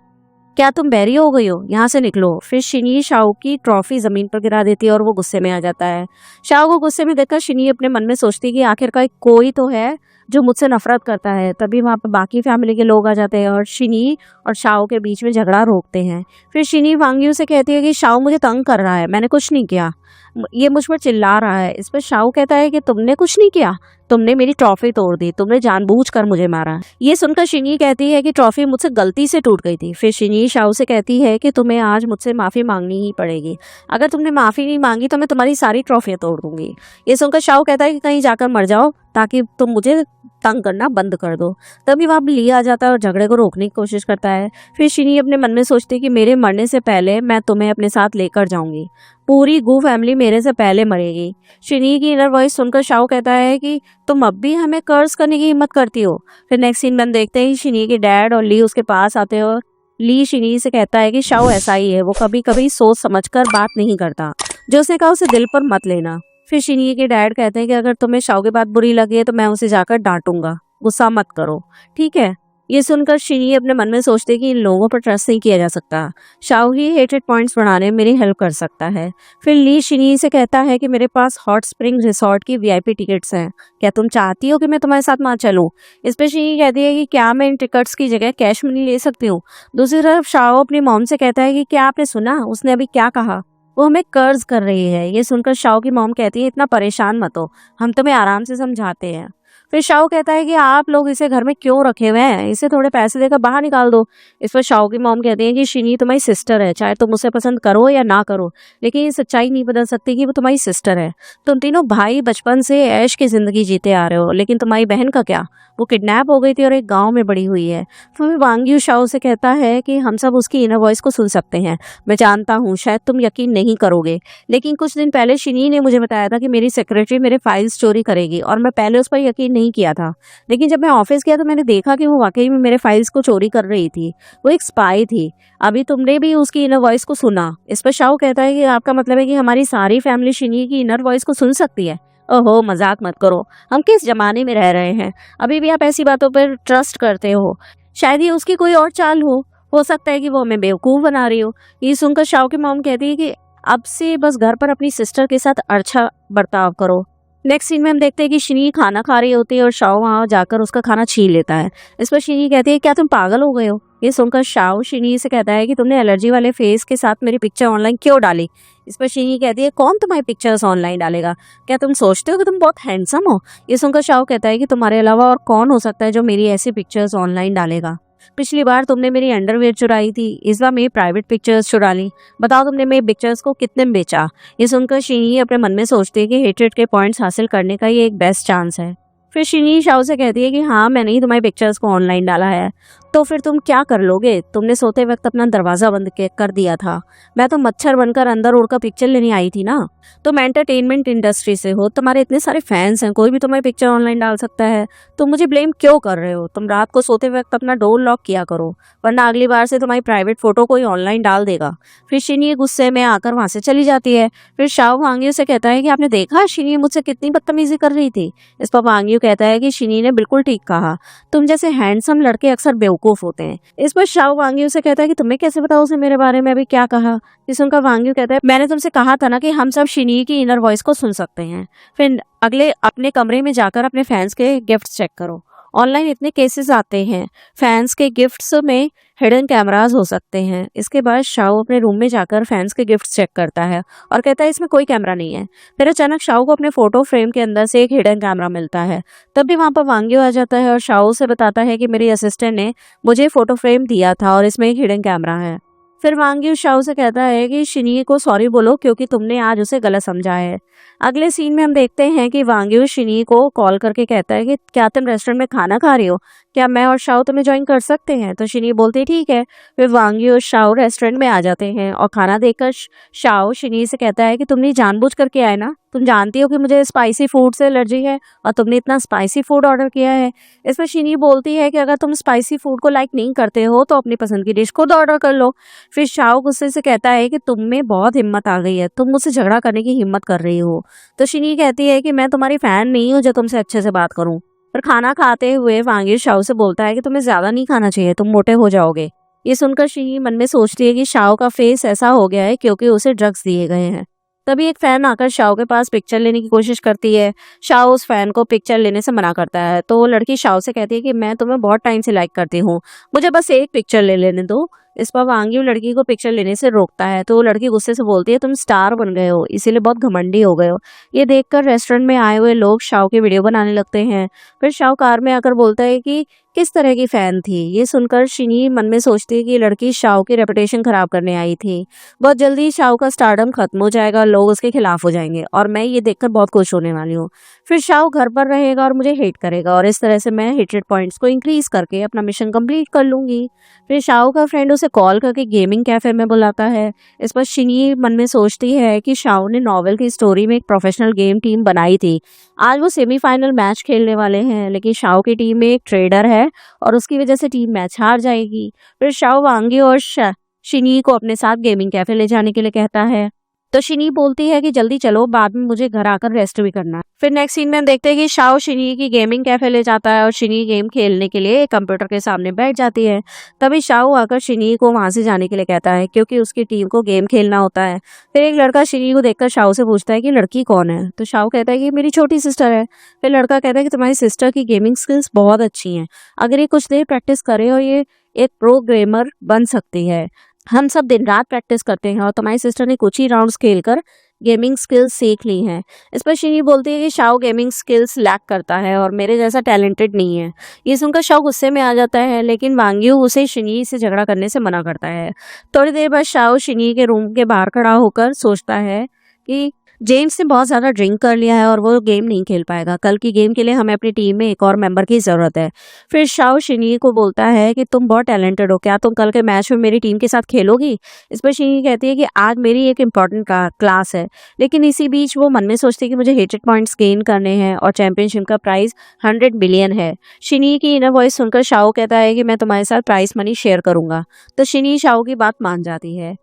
क्या तुम बैरी हो गई हो, यहाँ से निकलो। फिर शिनी शाओ की ट्रॉफी जमीन पर गिरा देती है और वो गुस्से में आ जाता है। शाओ को गुस्से में देखकर शिनी अपने मन में सोचती है कि आखिरकार कोई तो है जो मुझसे नफरत करता है। तभी वहाँ पर बाकी फैमिली के लोग आ जाते हैं और शिनी और शाओ के बीच में झगड़ा रोकते हैं। फिर शिनी वांग्यू से कहती है कि शाओ मुझे तंग कर रहा है, मैंने कुछ नहीं किया, ये मुझ पर चिल्ला रहा है। इस पर शाओ कहता है कि तुमने कुछ नहीं किया, तुमने मेरी ट्रॉफी तोड़ दी, तुमने जानबूझकर मुझे मारा। ये सुनकर शिनी कहती है कि ट्रॉफी मुझसे गलती से टूट गई थी। फिर शिनी शाओ से कहती है कि तुम्हें आज मुझसे माफ़ी मांगनी ही पड़ेगी, अगर तुमने माफ़ी नहीं मांगी तो मैं तुम्हारी सारी ट्रॉफियाँ तोड़ दूंगी। ये सुनकर शाओ कहता है कि कहीं जाकर मर जाओ ताकि तुम मुझे तंग करना बंद कर दो। तभी वहाँ ली आ जाता है और झगड़े को रोकने की कोशिश करता है। फिर शिनी अपने मन में सोचती है कि मेरे मरने से पहले मैं तुम्हें अपने साथ लेकर जाऊंगी, पूरी गू फैमिली मेरे से पहले मरेगी। शिनी की इनर वॉइस सुनकर शाओ कहता है कि तुम अब भी हमें कर्ज करने की हिम्मत करती हो। फिर नेक्स्ट सीन में हम देखते हैं शिनी के डैड और ली उसके पास आते हैं और ली शिनी से कहता है कि शाओ ऐसा ही है, वो कभी कभी सोच समझकर बात नहीं करता, जो उसने कहा उसे दिल पर मत लेना। फिर शिनी के डैड कहते हैं कि अगर तुम्हें शाओ की बात बुरी लगी है तो मैं उसे जाकर डांटूंगा, गुस्सा मत करो, ठीक है। ये सुनकर शिनी अपने मन में सोचते हैं कि इन लोगों पर ट्रस्ट नहीं किया जा सकता, शाओ ही हेटेड पॉइंट्स बढ़ाने में मेरी हेल्प कर सकता है। फिर ली शिनी से कहता है कि मेरे पास हॉट स्प्रिंग रिसोर्ट की वीआईपी टिकट्स हैं, क्या तुम चाहती हो कि मैं तुम्हारे साथ वहाँ चलूँ। इस पर शिनी कहती है कि क्या मैं इन टिकट्स की जगह कैश मनी ले सकती हूँ। दूसरी तरफ शाओ अपनी मॉम से कहता है कि क्या आपने सुना, उसने अभी क्या कहा, वो हमें कर्ज कर रही है। ये सुनकर शाओ की मॉम कहती है इतना परेशान मत हो, हम तुम्हें आराम से समझाते हैं। फिर शाओ कहता है कि आप लोग इसे घर में क्यों रखे हुए हैं, इसे थोड़े पैसे देकर बाहर निकाल दो। इस पर शाओ की मॉम कहती है कि शिनी तुम्हारी सिस्टर है, चाहे तुम उसे पसंद करो या ना करो, लेकिन ये सच्चाई नहीं बदल सकती कि वो तुम्हारी सिस्टर है। तुम तीनों भाई बचपन से ऐश की जिंदगी जीते आ रहे हो, लेकिन तुम्हारी बहन का क्या, वो किडनैप हो गई थी और एक गांव में बड़ी हुई है। फिर वांग यू शाओ से कहता है कि हम सब उसकी इनर वॉइस को सुन सकते हैं। मैं जानता हूँ शायद तुम यकीन नहीं करोगे, लेकिन कुछ दिन पहले शिनी ने मुझे बताया था कि मेरी सेक्रेटरी मेरे फाइल्स चोरी करेगी, और मैं पहले उस पर यकीन नहीं किया था। लेकिन जब मैं ऑफिस गया तो मैंने देखा कि वो वाकई में मेरे फाइल्स को चोरी कर रही थी। वो एक स्पाई थी। अभी तुमने भी उसकी इनर वॉइस को सुना। इस पर शाओ कहता है कि आपका मतलब है कि हमारी सारी फैमिली शिनी की इनर वॉइस को सुन सकती है? ओहो, मजाक मत करो, हम किस जमाने में रह रहे हैं, अभी भी आप ऐसी बातों पर ट्रस्ट करते हो? शायद ये उसकी कोई और चाल हो सकता है कि वो हमें बेवकूफ़ बना रही हो। ये सुनकर शाओ की मॉम कहती है कि अब से बस घर पर अपनी सिस्टर के साथ अच्छा बर्ताव करो। नेक्स्ट सीन में हम देखते हैं कि शिनी खाना खा रही होती है और शाओ वहाँ जाकर उसका खाना छीन लेता है। इस पर शिनी कहती है क्या तुम पागल हो गए हो? ये सुनकर शाओ शिनी से कहता है कि तुमने एलर्जी वाले फेस के साथ मेरी पिक्चर ऑनलाइन क्यों डाली? इस पर शिनी कहती है कौन तुम्हारी पिक्चर्स ऑनलाइन डालेगा? क्या तुम सोचते हो कि तुम बहुत हैंडसम हो? ये सुनकर शाओ कहता है कि तुम्हारे अलावा और कौन हो सकता है जो मेरी ऐसी पिक्चर्स ऑनलाइन डालेगा? पिछली बार तुमने मेरी अंडरवेयर चुराई थी, इस बार मेरी प्राइवेट पिक्चर्स चुरा ली। बताओ तुमने मेरी पिक्चर्स को कितने में बेचा? ये सुनकर शिनी अपने मन में सोचती है कि हेट्रेड के पॉइंट्स हासिल करने का ये एक बेस्ट चांस है। फिर शिनी शाओ से कहती है कि हाँ, मैंने ही तुम्हारी पिक्चर्स को ऑनलाइन डाला है। तो फिर तुम क्या कर लोगे? तुमने सोते वक्त अपना दरवाजा बंद कर दिया था। मैं तो मच्छर बनकर अंदर उड़कर पिक्चर लेने आई थी ना। तुम एंटरटेनमेंट इंडस्ट्री से हो, तुम्हारे इतने सारे फैंस हैं, कोई भी तुम्हारी पिक्चर ऑनलाइन डाल सकता है। तुम मुझे ब्लेम क्यों कर रहे हो? तुम रात को सोते वक्त अपना डोर लॉक किया करो, वरना अगली बार से तुम्हारी प्राइवेट फोटो कोई ऑनलाइन डाल देगा। फिर शिनी गुस्से में आकर वहां से चली जाती है। फिर शाओ वांग्यू से कहता है कि आपने देखा शिनी मुझसे कितनी बदतमीजी कर रही थी? इस पर वांग्यू कहता है कि शिनी ने बिल्कुल ठीक कहा, तुम जैसे हैंडसम लड़के अक्सर बेवकूफ होते हैं। इस पर शाओ वांग्यू से कहता है कि तुम्हें कैसे पता उसने मेरे बारे में अभी क्या कहा? जिस उनका वांग्यू कहता है मैंने तुमसे कहा था ना कि हम सब शिनी की इनर वॉइस को सुन सकते हैं। फिर अगले अपने कमरे में जाकर अपने फैंस के गिफ्ट्स चेक करो। ऑनलाइन इतने केसेस आते हैं, फैंस के गिफ्ट्स में हिडन कैमरास हो सकते हैं। इसके बाद शाओ अपने रूम में जाकर फैंस के गिफ्ट्स चेक करता है और कहता है इसमें कोई कैमरा नहीं है। फिर अचानक शाओ को अपने फोटो फ्रेम के अंदर से एक हिडन कैमरा मिलता है। तब भी वहां पर वांग्यू आ जाता है और शाओ से बताता है कि मेरी असिस्टेंट ने मुझे फोटो फ्रेम दिया था और इसमें एक हिडन कैमरा है। फिर वांग्यू शाओ से कहता है कि शिनी को सॉरी बोलो क्योंकि तुमने आज उसे गलत समझा है। अगले सीन में हम देखते हैं कि वांग्यू शिनी को कॉल करके कहता है कि क्या तुम रेस्टोरेंट में खाना खा रही हो, क्या मैं और शाओ तुम्हें ज्वाइन कर सकते हैं? तो शिनी बोलती है ठीक है। फिर वांग्यू और शाओ रेस्टोरेंट में आ जाते हैं और खाना देखकर शाओ शिनी से कहता है कि तुमने जानबूझ करके आए ना, तुम जानती हो कि मुझे स्पाइसी फूड से एलर्जी है और तुमने इतना स्पाइसी फूड ऑर्डर किया है। इसमें शिनी बोलती है कि अगर तुम स्पाइसी फूड को लाइक नहीं करते हो तो अपनी पसंद की डिश खुद ऑर्डर कर लो। फिर शाओ गुस्से से कहता है कि तुम में बहुत हिम्मत आ गई है, तुम मुझसे झगड़ा करने की हिम्मत कर रही हो। तो शिनी कहती है कि मैं तुम्हारी फैन नहीं हूँ जो तुमसे अच्छे से बात करूँ। पर खाना खाते हुए वांग्यू शाओ से बोलता है कि तुम्हें ज्यादा नहीं खाना चाहिए, तुम मोटे हो जाओगे। ये सुनकर शिनी मन में सोचती है कि शाओ का फेस ऐसा हो गया है क्योंकि उसे ड्रग्स दिए गए हैं। तभी एक फैन आकर शाओ के पास पिक्चर लेने की कोशिश करती है। शाओ उस फैन को पिक्चर लेने से मना करता है। तो वो लड़की शाओ से कहती है कि मैं तुम्हें बहुत टाइम से लाइक करती हूँ, मुझे बस एक पिक्चर ले लेने दो। इस पर वांग्यू लड़की को पिक्चर लेने से रोकता है। तो वो लड़की गुस्से से बोलती है तुम स्टार बन गए हो, इसीलिए बहुत घमंडी हो गए हो। ये देखकर रेस्टोरेंट में आए हुए लोग शाओ की वीडियो बनाने लगते हैं। फिर शाओ कार में आकर बोलता है कि किस तरह की फैन थी। ये सुनकर शिनी मन में सोचती है कि ये लड़की शाओ की रेपुटेशन खराब करने आई थी। बहुत जल्दी शाओ का स्टारडम खत्म हो जाएगा, लोग उसके खिलाफ हो जाएंगे और मैं ये देखकर बहुत खुश होने वाली हूँ। फिर शाओ घर पर रहेगा और मुझे हेट करेगा और इस तरह से मैं हेटेड पॉइंट्स को इंक्रीज करके अपना मिशन कंप्लीट कर लूंगी। फिर शाओ का फ्रेंड उसे कॉल करके गेमिंग कैफे में बुलाता है। इस पर शिनी मन में सोचती है कि शाओ ने नॉवेल की स्टोरी में एक प्रोफेशनल गेम टीम बनाई थी। आज वो सेमीफाइनल मैच खेलने वाले हैं, लेकिन शाओ की टीम में एक ट्रेडर है और उसकी वजह से टीम मैच हार जाएगी। फिर शाओ वांग्यू और शिनी को अपने साथ गेमिंग कैफे ले जाने के लिए कहता है। तो शिनी बोलती है कि जल्दी चलो, बाद में मुझे घर आकर रेस्ट भी करना है। फिर नेक्स्ट सीन में हम देखते हैं कि शाओ शिनी की गेमिंग कैफे ले जाता है और शिनी गेम खेलने के लिए कंप्यूटर के सामने बैठ जाती है। तभी शाओ आकर शिनी को वहां से जाने के लिए कहता है क्योंकि उसकी टीम को गेम खेलना होता है। फिर एक लड़का शिनी को देखकर शाओ से पूछता है कि लड़की कौन है? तो शाओ कहता है कि मेरी छोटी सिस्टर है। फिर लड़का कहता है कि तुम्हारी सिस्टर की गेमिंग स्किल्स बहुत अच्छी हैं, अगर ये कुछ देर प्रैक्टिस करे और ये एक प्रो गेमर बन सकती है। हम सब दिन रात प्रैक्टिस करते हैं और तुम्हारी सिस्टर ने कुछ ही राउंड्स खेलकर गेमिंग स्किल्स सीख ली हैं। इस पर शिनी बोलती है कि शाओ गेमिंग स्किल्स लैक करता है और मेरे जैसा टैलेंटेड नहीं है। ये सुनकर शाओ गुस्से में आ जाता है, लेकिन वांग यू उसे शिनी से झगड़ा करने से मना करता है। थोड़ी देर बाद शाओ शिनी के रूम के बाहर खड़ा होकर सोचता है कि जेम्स ने बहुत ज़्यादा ड्रिंक कर लिया है और वो गेम नहीं खेल पाएगा। कल की गेम के लिए हमें अपनी टीम में एक और मेंबर की ज़रूरत है। फिर शाओ शिनी को बोलता है कि तुम बहुत टैलेंटेड हो, क्या तुम कल के मैच में मेरी टीम के साथ खेलोगी? इस पर शिनी कहती है कि आज मेरी एक इम्पॉर्टेंट क्लास है। लेकिन इसी बीच वो मन में सोचती है कि मुझे हेटेड पॉइंट्स गेन करने हैं और चैंपियनशिप का प्राइस 100 बिलियन है। शिनी की इनर वॉइस सुनकर शाओ कहता है कि मैं तुम्हारे साथ प्राइस मनी शेयर करूंगा। तो शिनी शाओ की बात मान जाती है।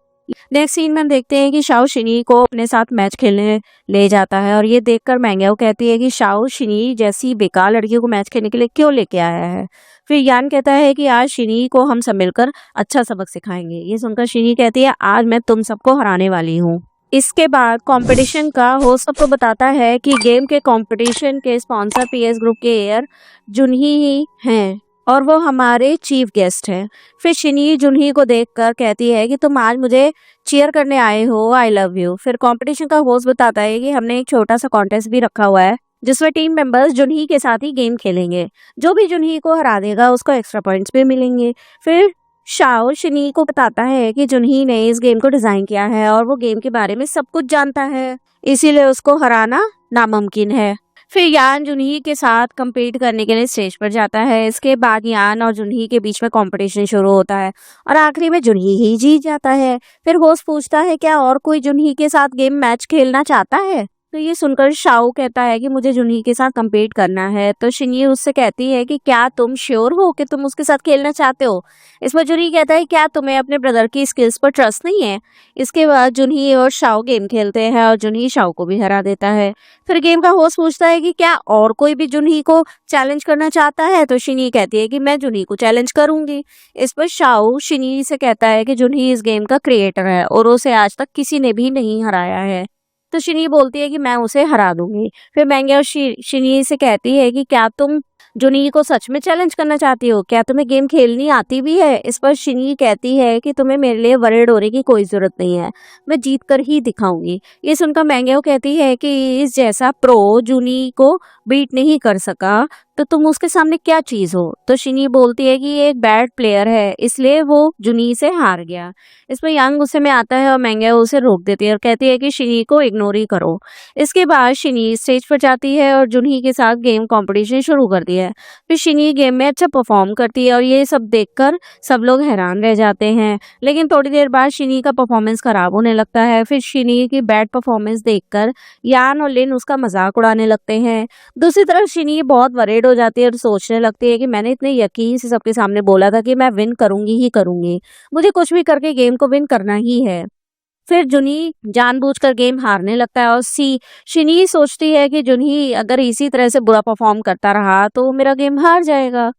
नेक्स्ट सीन में हम देखते हैं कि शाओ शिनी को अपने साथ मैच खेलने ले जाता है और ये देखकर मैंगेओ कहती है कि शाओ शिनी जैसी बेकार लड़कियों को मैच खेलने के लिए क्यों लेके आया है। फिर यान कहता है कि आज शिनी को हम सब मिलकर अच्छा सबक सिखाएंगे। ये सुनकर शिनी कहती है आज मैं तुम सबको हराने वाली हूँ। इसके बाद कंपटीशन का होस्ट सबको बताता है कि गेम के कंपटीशन के स्पॉन्सर पीएस ग्रुप के एयर जुनही ही हैं और वो हमारे चीफ गेस्ट हैं। फिर शिनी जुनही को देखकर कहती है कि तुम आज मुझे चीयर करने आए हो, आई लव यू। फिर कंपटीशन का होस्ट बताता है कि हमने एक छोटा सा कॉन्टेस्ट भी रखा हुआ है जिसमें टीम मेंबर्स जुनही के साथ ही गेम खेलेंगे। जो भी जुनही को हरा देगा उसको एक्स्ट्रा पॉइंट्स भी मिलेंगे। फिर शाओ शिनी को बताता है कि जुनही ने इस गेम को डिजाइन किया है और वो गेम के बारे में सब कुछ जानता है, इसीलिए उसको हराना नामुमकिन है। फिर यान जुनही के साथ compete करने के लिए स्टेज पर जाता है। इसके बाद यान और जुनही के बीच में कंपटीशन शुरू होता है और आखिरी में जुनही ही जीत जाता है। फिर होस्ट पूछता है क्या और कोई जुनही के साथ गेम मैच खेलना चाहता है? तो ये सुनकर शाओ कहता है कि मुझे जुनही के साथ compete करना है। तो शिनी उससे कहती है कि क्या तुम श्योर हो कि तुम उसके साथ खेलना चाहते हो? इस पर जुनही कहता है क्या तुम्हें अपने ब्रदर की स्किल्स पर ट्रस्ट नहीं है? इसके बाद जुनही और शाओ गेम खेलते हैं और जुनही शाओ को भी हरा देता है। फिर गेम का होस्ट पूछता है कि क्या और कोई भी जुनही को चैलेंज करना चाहता है? तो शिनी कहती है कि मैं जुनही को चैलेंज करूंगी। इस पर शाओ शिनी से कहता है कि जुनही इस गेम का क्रिएटर है और उसे आज तक किसी ने भी नहीं हराया है। तो शिनी बोलती है कि मैं उसे हरा दूंगी। फिर मैंगे और शिनी से कहती है कि क्या तुम जुनही को सच में चैलेंज करना चाहती हो? क्या तुम्हें गेम खेलनी आती भी है? इस पर शिनी कहती है कि तुम्हें मेरे लिए वरीड होने की कोई जरूरत नहीं है, मैं जीत कर ही दिखाऊंगी। ये सुनकर मैंगे कहती है कि इस जैसा प्रो जुनही को बीट नहीं कर सका तो तुम उसके सामने क्या चीज हो? तो शिनी बोलती है कि ये एक बैड प्लेयर है इसलिए वो जुनही से हार गया। इस पर यांग गुस्से में आता है और मैंगे उसे रोक देती है और कहती है कि शिनी को इग्नोर ही करो। इसके बाद शिनी स्टेज पर जाती है और जुनही के साथ गेम कंपटीशन शुरू करती है। फिर शिनी गेम में अच्छा परफॉर्म करती है और ये सब देखकर सब लोग हैरान रह जाते हैं। लेकिन थोड़ी देर बाद शिनी का परफॉर्मेंस खराब होने लगता है। फिर शिनी की बैड परफॉर्मेंस देखकर यान और लिन उसका मजाक उड़ाने लगते हैं। दूसरी तरफ शिनी बहुत वरीड हो जाती है और सोचने लगती है कि मैंने इतने यकीन से सबके सामने बोला था कि मैं विन करूंगी ही करूंगी, मुझे कुछ भी करके गेम को विन करना ही है। फिर जुनही जानबूझकर गेम हारने लगता है और शिनी सोचती है कि जुनही अगर इसी तरह से बुरा परफॉर्म करता रहा तो मेरा गेम हार जाएगा।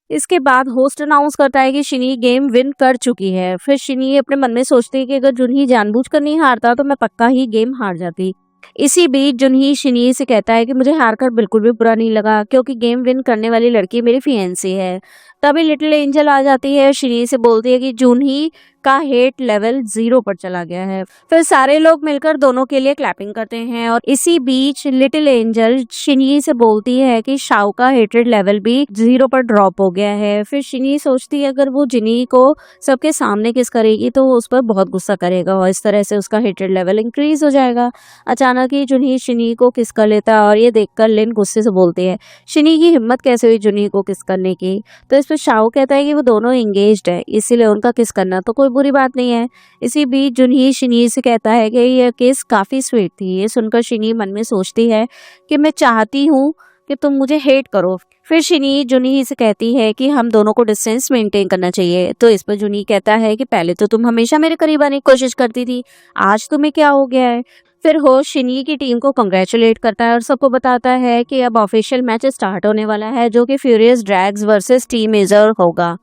इसके बाद होस्ट अनाउंस करता है कि शिनी गेम विन कर चुकी है। फिर शिनी अपने मन में सोचती है कि अगर जुनही जानबूझकर नहीं हारता तो मैं पक्का ही गेम हार जाती। इसी बीच जुनही शिनी से कहता है कि मुझे हारकर बिल्कुल भी बुरा नहीं लगा क्योंकि गेम विन करने वाली लड़की मेरी फियांसी है। तभी लिटिल एंजल आ जाती है, शिनी से बोलती है कि जुनही का हेट लेवल 0 पर चला गया है। फिर सारे लोग मिलकर दोनों के लिए क्लैपिंग करते हैं और इसी बीच लिटिल एंजल शिनी से बोलती है कि शाओ का हेटेड लेवल भी 0 पर ड्रॉप हो गया है। फिर शिनी सोचती है अगर वो जुनही को सबके सामने किस करेगी तो वो उस पर बहुत गुस्सा करेगा और इस तरह से उसका हेटेड लेवल इंक्रीज हो जाएगा। अचानक ही जुनही शिनी को किस कर लेता है और ये देखकर लिन गुस्से से बोलती है शिनी की हिम्मत कैसे हुई जुनही को किस करने की? तो इस पर शाओ कहता है कि वो दोनों एंगेज्ड है इसीलिए उनका किस करना तो कोई बुरी बात नहीं है। इसी बीच जुनही शिनी से कहता है कि यह किस काफी स्वीट थी। ये सुनकर शिनी मन में सोचती है कि मैं चाहती हूँ कि तुम मुझे हेट करो। फिर शिनी जुनही से कहती है कि हम दोनों को डिस्टेंस मेंटेन करना चाहिए। तो इस पर जुनही कहता है कि पहले तो तुम हमेशा मेरे करीब आने की कोशिश करती थी, आज तुम्हें क्या हो गया है? फिर होस्ट शिनी की टीम को कंग्रेचुलेट करता है और सबको बताता है कि अब ऑफिशियल मैच स्टार्ट होने वाला है जो कि furious drags versus team major होगा।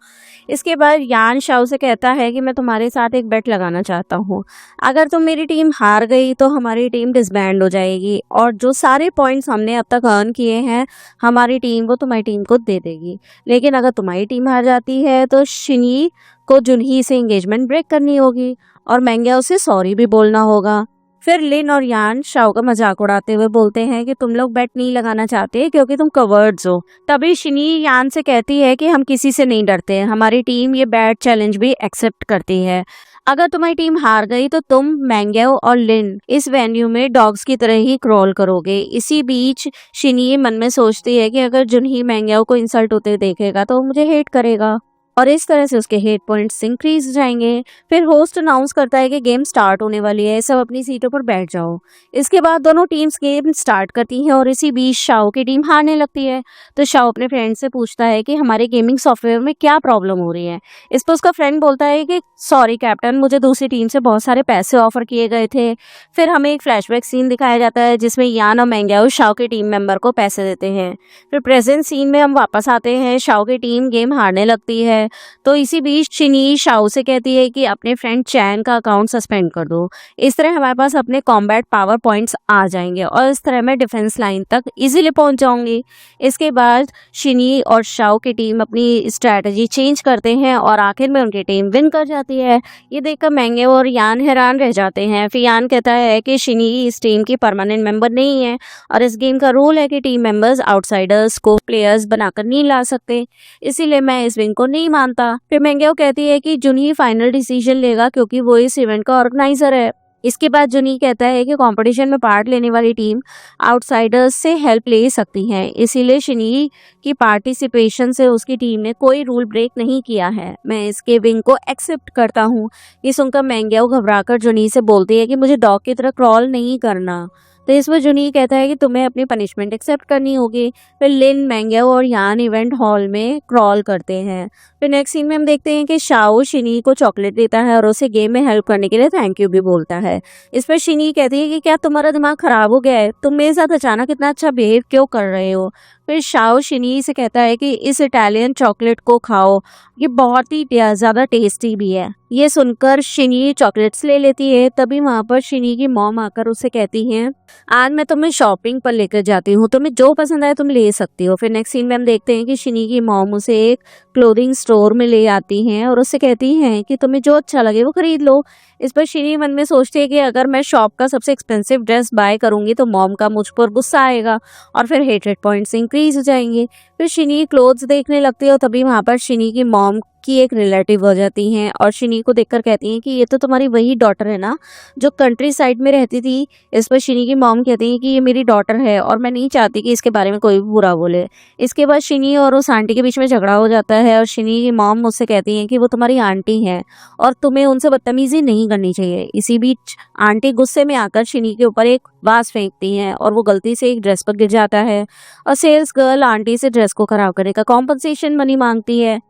इसके बाद यान शाओ से कहता है कि मैं तुम्हारे साथ एक बेट लगाना चाहता हूँ, अगर तुम मेरी टीम हार गई तो हमारी टीम डिसबैंड हो जाएगी और जो सारे पॉइंट्स हमने अब तक अर्न किए हैं हमारी टीम वो तुम्हारी टीम को दे देगी। लेकिन अगर तुम्हारी टीम हार जाती है तो शिनी को जुनही से एंगेजमेंट ब्रेक करनी होगी और मैंगे उसे सॉरी भी बोलना होगा। फिर लिन और यान शाओ का मजाक उड़ाते हुए बोलते हैं कि तुम लोग बेट नहीं लगाना चाहते क्योंकि तुम कवर्ड्स हो। तभी शिनी यान से कहती है कि हम किसी से नहीं डरते, हमारी टीम ये बैट चैलेंज भी एक्सेप्ट करती है। अगर तुम्हारी टीम हार गई तो तुम, मैंगेओ और लिन इस वेन्यू में डॉग्स की तरह ही क्रॉल करोगे। इसी बीच शिनी मन में सोचती है कि अगर जुनही मैंगेओ को इंसल्ट होते देखेगा तो वो मुझे हेट करेगा और इस तरह से उसके हेट पॉइंट्स इंक्रीज हो जाएंगे। फिर होस्ट अनाउंस करता है कि गेम स्टार्ट होने वाली है, सब अपनी सीटों पर बैठ जाओ। इसके बाद दोनों टीम्स गेम स्टार्ट करती हैं और इसी बीच शाओ की टीम हारने लगती है। तो शाओ अपने फ्रेंड से पूछता है कि हमारे गेमिंग सॉफ्टवेयर में क्या प्रॉब्लम हो रही है। इस पर उसका फ्रेंड बोलता है कि सॉरी कैप्टन, मुझे दूसरी टीम से बहुत सारे पैसे ऑफर किए गए थे। फिर हमें एक फ्लैशबैक सीन दिखाया जाता है जिसमें यान और मैंगेओ शाओ के टीम मेंबर को पैसे देते हैं। फिर प्रेजेंट सीन में हम वापस आते हैं, शाओ की टीम गेम हारने लगती है। तो इसी बीच शिनी शाओ से कहती है कि अपने फ्रेंड चैन का अकाउंट सस्पेंड कर दो। इस तरह हमारे पास अपने कॉम्बैट पावर पॉइंट्स आ जाएंगे और इस तरह मैं डिफेंस लाइन तक इजीली पहुंच जाऊंगी। इसके बाद शिनी और शाओ की टीम अपनी स्ट्रैटेजी चेंज करते हैं और आखिर में उनकी टीम विन कर जाती है। ये देखकर मैंगे और यान हैरान रह जाते हैं। फिर यान कहता है कि शिनी इस टीम की परमानेंट मेंबर नहीं है और इस गेम का रूल है कि टीम मेंबर्स आउटसाइडर्स को प्लेयर्स बनाकर नहीं ला सकते, इसीलिए मैं इस विन को नहीं मानता। फिर मैंगेओ कहती है कि जुनही फाइनल डिसीजन लेगा क्योंकि वो इस इवेंट का ऑर्गेनाइजर है। इसके बाद जुनही कहता है कि कंपटीशन में पार्ट लेने वाली टीम आउटसाइडर्स से हेल्प ले सकती है, इसीलिए शिनी की पार्टिसिपेशन से उसकी टीम ने कोई रूल ब्रेक नहीं किया है। मैं इसके विंग को एक्सेप्ट करता हूँ। ये सुनकर मैंगेओ घबराकर जुनही से बोलती है कि मुझे डॉग की तरह क्रॉल नहीं करना। तो इस पर जुनही कहता है कि तुम्हें अपनी पनिशमेंट एक्सेप्ट करनी होगी। फिर लिन, मैंगेओ और यान इवेंट हॉल में क्रॉल करते हैं। फिर नेक्स्ट सीन में हम देखते हैं कि शाओ शिनी को चॉकलेट देता है और उसे गेम में हेल्प करने के लिए थैंक यू भी बोलता है। इस पर शिनी कहती है कि क्या तुम्हारा दिमाग खराब हो गया है, तुम मेरे साथ अचानक इतना अच्छा बिहेव क्यों कर रहे हो। फिर शाओ शिनी से कहता है कि इस इटालियन चॉकलेट को खाओ, ये बहुत ही ज़्यादा टेस्टी भी है। ये सुनकर शिनी चॉकलेट्स ले लेती है। तभी वहाँ पर शिनी की मॉम आकर उससे कहती हैं, आज मैं तुम्हें शॉपिंग पर लेकर जाती हूँ, तुम्हें जो पसंद आए तुम ले सकती हो। फिर नेक्स्ट सीन में हम देखते हैं कि शिनी की मॉम उसे एक क्लोथिंग स्टोर में ले आती हैं और उससे कहती हैं कि तुम्हें जो अच्छा लगे वो खरीद लो। इस पर शिनी मन में सोचती है कि अगर मैं शॉप का सबसे एक्सपेंसिव ड्रेस बाय करूंगी तो मॉम का मुझ पर गुस्सा आएगा और फिर हेटेड पॉइंट्स इंक्रीज हो जाएंगे। फिर शिनी क्लोथ्स देखने लगती है और तभी वहाँ पर शिनी की मॉम की एक रिलेटिव हो जाती हैं और शिनी को देखकर कहती हैं कि ये तो तुम्हारी वही डॉटर है ना जो कंट्री साइड में रहती थी। इस पर शिनी की मॉम कहती है कि ये मेरी डॉटर है और मैं नहीं चाहती कि इसके बारे में कोई भी बुरा बोले। इसके बाद शिनी और उस आंटी के बीच में झगड़ा हो जाता है और शिनी की मॉम मुझसे कहती है कि वो तुम्हारी आंटी है और तुम्हें उनसे बदतमीजी नहीं करनी चाहिए। इसी बीच आंटी गुस्से में आकर शिनी के ऊपर एक वास फेंकती हैं और वो गलती से एक ड्रेस पर गिर जाता है और सेल्स गर्ल आंटी से ड्रेस को खराब करने का कॉम्पनसेशन मनी मांगती है।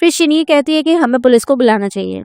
फिर शिनी कहती है कि हमें पुलिस को बुलाना चाहिए,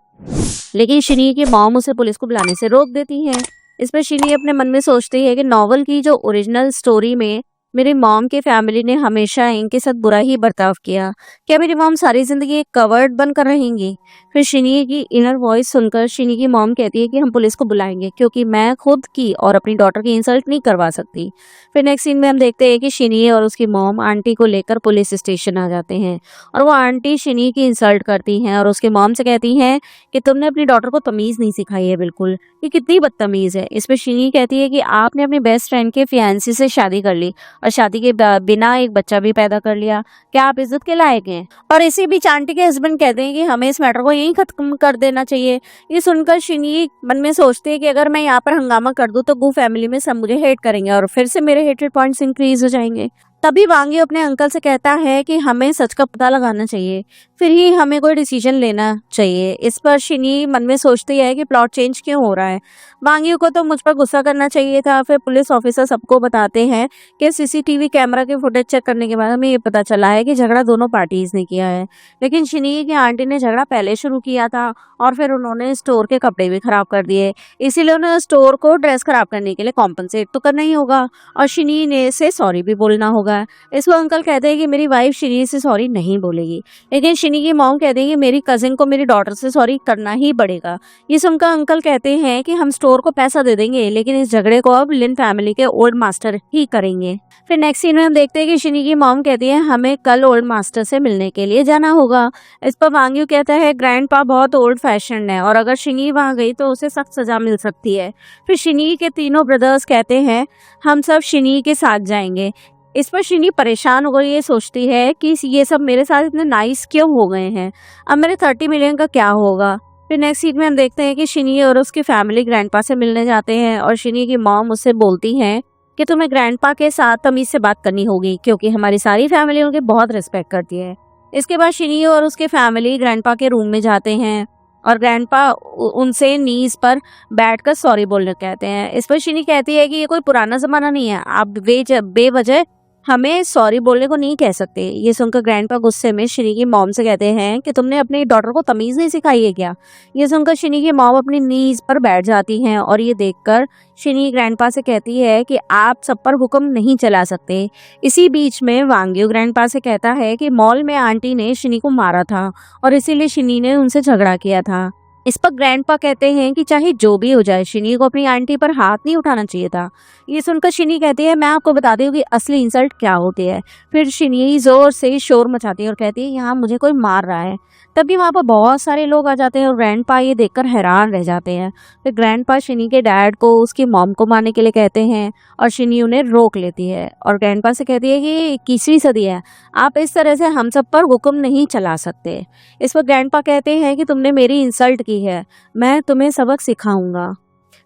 लेकिन शिनी की मॉम उसे पुलिस को बुलाने से रोक देती है। इस पर शिनी अपने मन में सोचती है कि नॉवल की जो ओरिजिनल स्टोरी में मेरी मॉम के फैमिली ने हमेशा इनके साथ बुरा ही बर्ताव किया, क्या मेरी मॉम सारी जिंदगी एक कवर्ड बनकर रहेंगी। फिर शिनी की इनर वॉइस सुनकर शिनी की मॉम कहती है कि हम पुलिस को बुलाएंगे क्योंकि मैं खुद की और अपनी डॉटर की इंसल्ट नहीं करवा सकती। फिर नेक्स्ट सीन में हम देखते हैं कि शिनी और उसकी मॉम आंटी को लेकर पुलिस स्टेशन आ जाते हैं और वो आंटी शिनी की इंसल्ट करती हैं और उसके मॉम से कहती हैं कि तुमने अपनी डॉटर को तमीज़ नहीं सिखाई है, बिल्कुल ये कितनी बदतमीज़ है। इस पर शिनी कहती है कि आपने अपने बेस्ट फ्रेंड के फियांसी से शादी कर ली और शादी के बिना एक बच्चा भी पैदा कर लिया, क्या आप इज्जत के लायक हैं। और इसी बीच आंटी के हस्बैंड कहते हैं कि हमें इस मैटर को यहीं खत्म कर देना चाहिए। ये सुनकर शिनी मन में सोचती है कि अगर मैं यहाँ पर हंगामा कर दूं तो गू फैमिली में सब मुझे हेट करेंगे और फिर से मेरे हेटेड पॉइंट्स इंक्रीज हो जाएंगे। तभी वांगी अपने अंकल से कहता है कि हमें सच का पता लगाना चाहिए, फिर ही हमें कोई डिसीजन लेना चाहिए। इस पर शिनी मन में सोचती है कि प्लॉट चेंज क्यों हो रहा है, वांगी को तो मुझ पर गुस्सा करना चाहिए था। फिर पुलिस ऑफिसर सबको बताते हैं कि सीसीटीवी कैमरा के फुटेज चेक करने के बाद हमें ये पता चला है कि झगड़ा दोनों पार्टीज ने किया है, लेकिन शिनी की आंटी ने झगड़ा पहले शुरू किया था और फिर उन्होंने स्टोर के कपड़े भी खराब कर दिए, इसीलिए उन्हें स्टोर को ड्रेस खराब करने के लिए कॉम्पनसेट तो करना ही होगा और शिनी ने से सॉरी भी बोलना होगा। होगा। इस पर अंकल कहते हैं कि मेरी वाइफ शिनी से सॉरी नहीं बोलेगी, लेकिन शिनी की मॉम कहते हैं कि मेरी कजिन को मेरी डॉटर से सॉरी करना ही पड़ेगा। ये सुनकर अंकल कहते हैं कि हम स्टोर को पैसा दे देंगे, लेकिन इस झगड़े को अब लिन फैमिली के ओल्ड मास्टर ही करेंगे। फिर नेक्स्ट सीन में हम देखते हैं कि शिनी की मॉम कहती है हमें कल ओल्ड मास्टर से मिलने के लिए जाना होगा। इस पर वांग यू कहता है ग्रैंडपा बहुत ओल्ड फैशन है और अगर शिनी वहाँ गई तो उसे सख्त सजा मिल सकती है। फिर शिनी के तीनों ब्रदर्स कहते हैं हम सब शिनी के साथ जाएंगे। इस पर शिनी परेशान हो गई, ये सोचती है कि ये सब मेरे साथ इतने नाइस क्यों हो गए हैं, अब मेरे 30 मिलियन का क्या होगा। फिर नेक्स्ट सीन में हम देखते हैं कि शिनी और उसकी फैमिली ग्रैंडपा से मिलने जाते हैं और शिनी की मॉम उससे बोलती हैं कि तुम्हें ग्रैंडपा के साथ तमीज से बात करनी होगी क्योंकि हमारी सारी फैमिली उनके बहुत रिस्पेक्ट करती है। इसके बाद शिनी और उसके फैमिली ग्रैंडपा के रूम में जाते हैं और ग्रैंडपा उनसे नीज पर बैठकर सॉरी बोलने कहते हैं। इस पर शिनी कहती है कि ये कोई पुराना जमाना नहीं है, आप बेवजह हमें सॉरी बोलने को नहीं कह सकते। ये सुनकर ग्रैंडपा गुस्से में शिनी की मॉम से कहते हैं कि तुमने अपनी डॉटर को तमीज नहीं सिखाई है क्या। ये सुनकर शिनी की मॉम अपनी नीज पर बैठ जाती हैं और ये देखकर शिनी ग्रैंडपा से कहती है कि आप सब पर हुक्म नहीं चला सकते। इसी बीच में वांग यू ग्रैंडपा से कहता है कि मॉल में आंटी ने शिनी को मारा था और इसीलिए शिनी ने उनसे झगड़ा किया था। इस पर ग्रैंडपा कहते हैं कि चाहे जो भी हो जाए शिनी को अपनी आंटी पर हाथ नहीं उठाना चाहिए था। ये सुनकर शिनी कहती है मैं आपको बताती हूँ कि असली इंसल्ट क्या होती है। फिर शिनी जोर से शोर मचाती है और कहती है यहाँ मुझे कोई मार रहा है। तभी वहाँ पर बहुत सारे लोग आ जाते हैं और ग्रैंडपा ये देखकर हैरान रह जाते हैं। फिर ग्रैंडपा शिनी के डैड को उसकी मॉम को मारने के लिए कहते हैं और शिनी उन्हें रोक लेती है और ग्रैंडपा से कहती है कि ये 21वीं सदी है, आप इस तरह से हम सब पर हुक्म नहीं चला सकते। इस पर ग्रैंडपा कहते हैं कि तुमने मेरी इंसल्ट की है, मैं तुम्हें सबक सिखाऊंगा।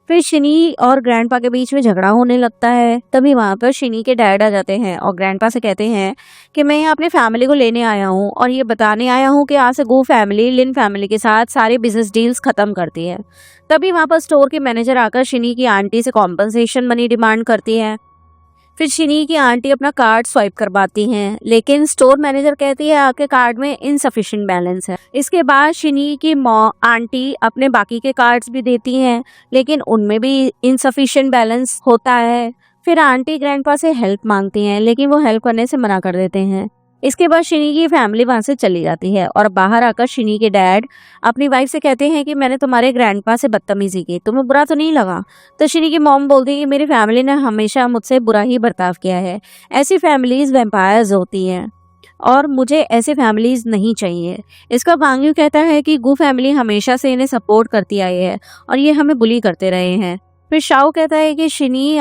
फिर शिनी और ग्रैंडपा के बीच में झगड़ा होने लगता है। तभी वहाँ पर शिनी के डैड आ जाते हैं और ग्रैंडपा से कहते हैं कि मैं यहाँ अपनी फैमिली को लेने आया हूँ और ये बताने आया हूँ कि आज से गू फैमिली लिन फैमिली के साथ सारे बिजनेस डील्स खत्म करती है। तभी वहाँ पर स्टोर के मैनेजर आकर शिनी की आंटी से कॉम्पनसेशन मनी डिमांड करती है। फिर शिनी की आंटी अपना कार्ड स्वाइप करवाती हैं, लेकिन स्टोर मैनेजर कहती है आपके कार्ड में इनसफिशिएंट बैलेंस है। इसके बाद शिनी की आंटी अपने बाकी के कार्ड्स भी देती हैं, लेकिन उनमें भी इनसफिशिएंट बैलेंस होता है। फिर आंटी ग्रैंडपा से हेल्प मांगती हैं, लेकिन वो हेल्प करने से मना कर देते हैं। इसके बाद शिनी की फैमिली वहां से चली जाती है और बाहर आकर शिनी के डैड अपनी वाइफ से कहते हैं कि मैंने तुम्हारे ग्रैंडपा से बदतमीजी की, तुम्हें बुरा तो नहीं लगा। तो शिनी की मॉम बोलती है कि मेरी फैमिली ने हमेशा मुझसे बुरा ही बर्ताव किया है, ऐसी फैमिलीज वैम्पायर्स होती हैं और मुझे ऐसी फैमिलीज नहीं चाहिए। इसका वांग यू कहता है कि गू फैमिली हमेशा से इन्हें सपोर्ट करती आई है और ये हमें बुली करते रहे हैं। फिर शाओ कहता है कि शिनी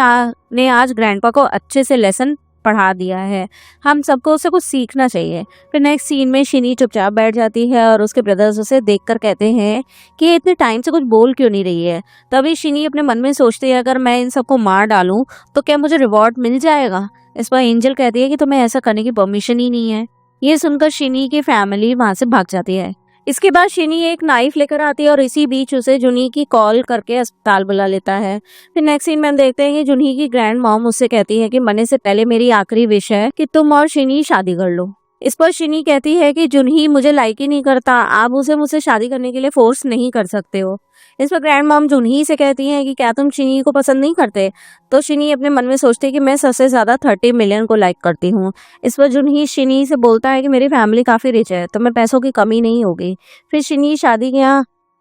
ने आज ग्रैंडपा को अच्छे से लेसन पढ़ा दिया है, हम सबको उससे कुछ सीखना चाहिए। फिर नेक्स्ट सीन में शिनी चुपचाप बैठ जाती है और उसके ब्रदर्स उसे देखकर कहते हैं कि ये इतने टाइम से कुछ बोल क्यों नहीं रही है। तभी शिनी अपने मन में सोचती है अगर मैं इन सबको मार डालूं तो क्या मुझे रिवॉर्ड मिल जाएगा। इस पर एंजल कहती है कि तुम्हें ऐसा करने की परमिशन ही नहीं है। ये सुनकर शिनी की फैमिली वहां से भाग जाती है। इसके बाद शिनी एक नाइफ लेकर आती है और इसी बीच उसे जुनी की कॉल करके अस्पताल बुला लेता है। फिर नेक्स्ट सीन में हम देखते हैं कि जुनी की ग्रैंड मॉम उससे कहती है कि मरने से पहले मेरी आखिरी विश है कि तुम और शिनी शादी कर लो। इस पर शिनी कहती है कि जुनही मुझे लाइक ही नहीं करता, आप उसे मुझसे शादी करने के लिए फोर्स नहीं कर सकते हो। इस पर ग्रैंड मॉम जुनही से कहती है कि क्या तुम शिनी को पसंद नहीं करते। तो शिनी अपने मन में सोचती है कि मैं सबसे ज्यादा 30 मिलियन को लाइक करती हूँ। इस पर जुनही शिनी से बोलता है कि मेरी फैमिली काफी रिच है तो मैं पैसों की कमी नहीं होगी। फिर शिनी शादी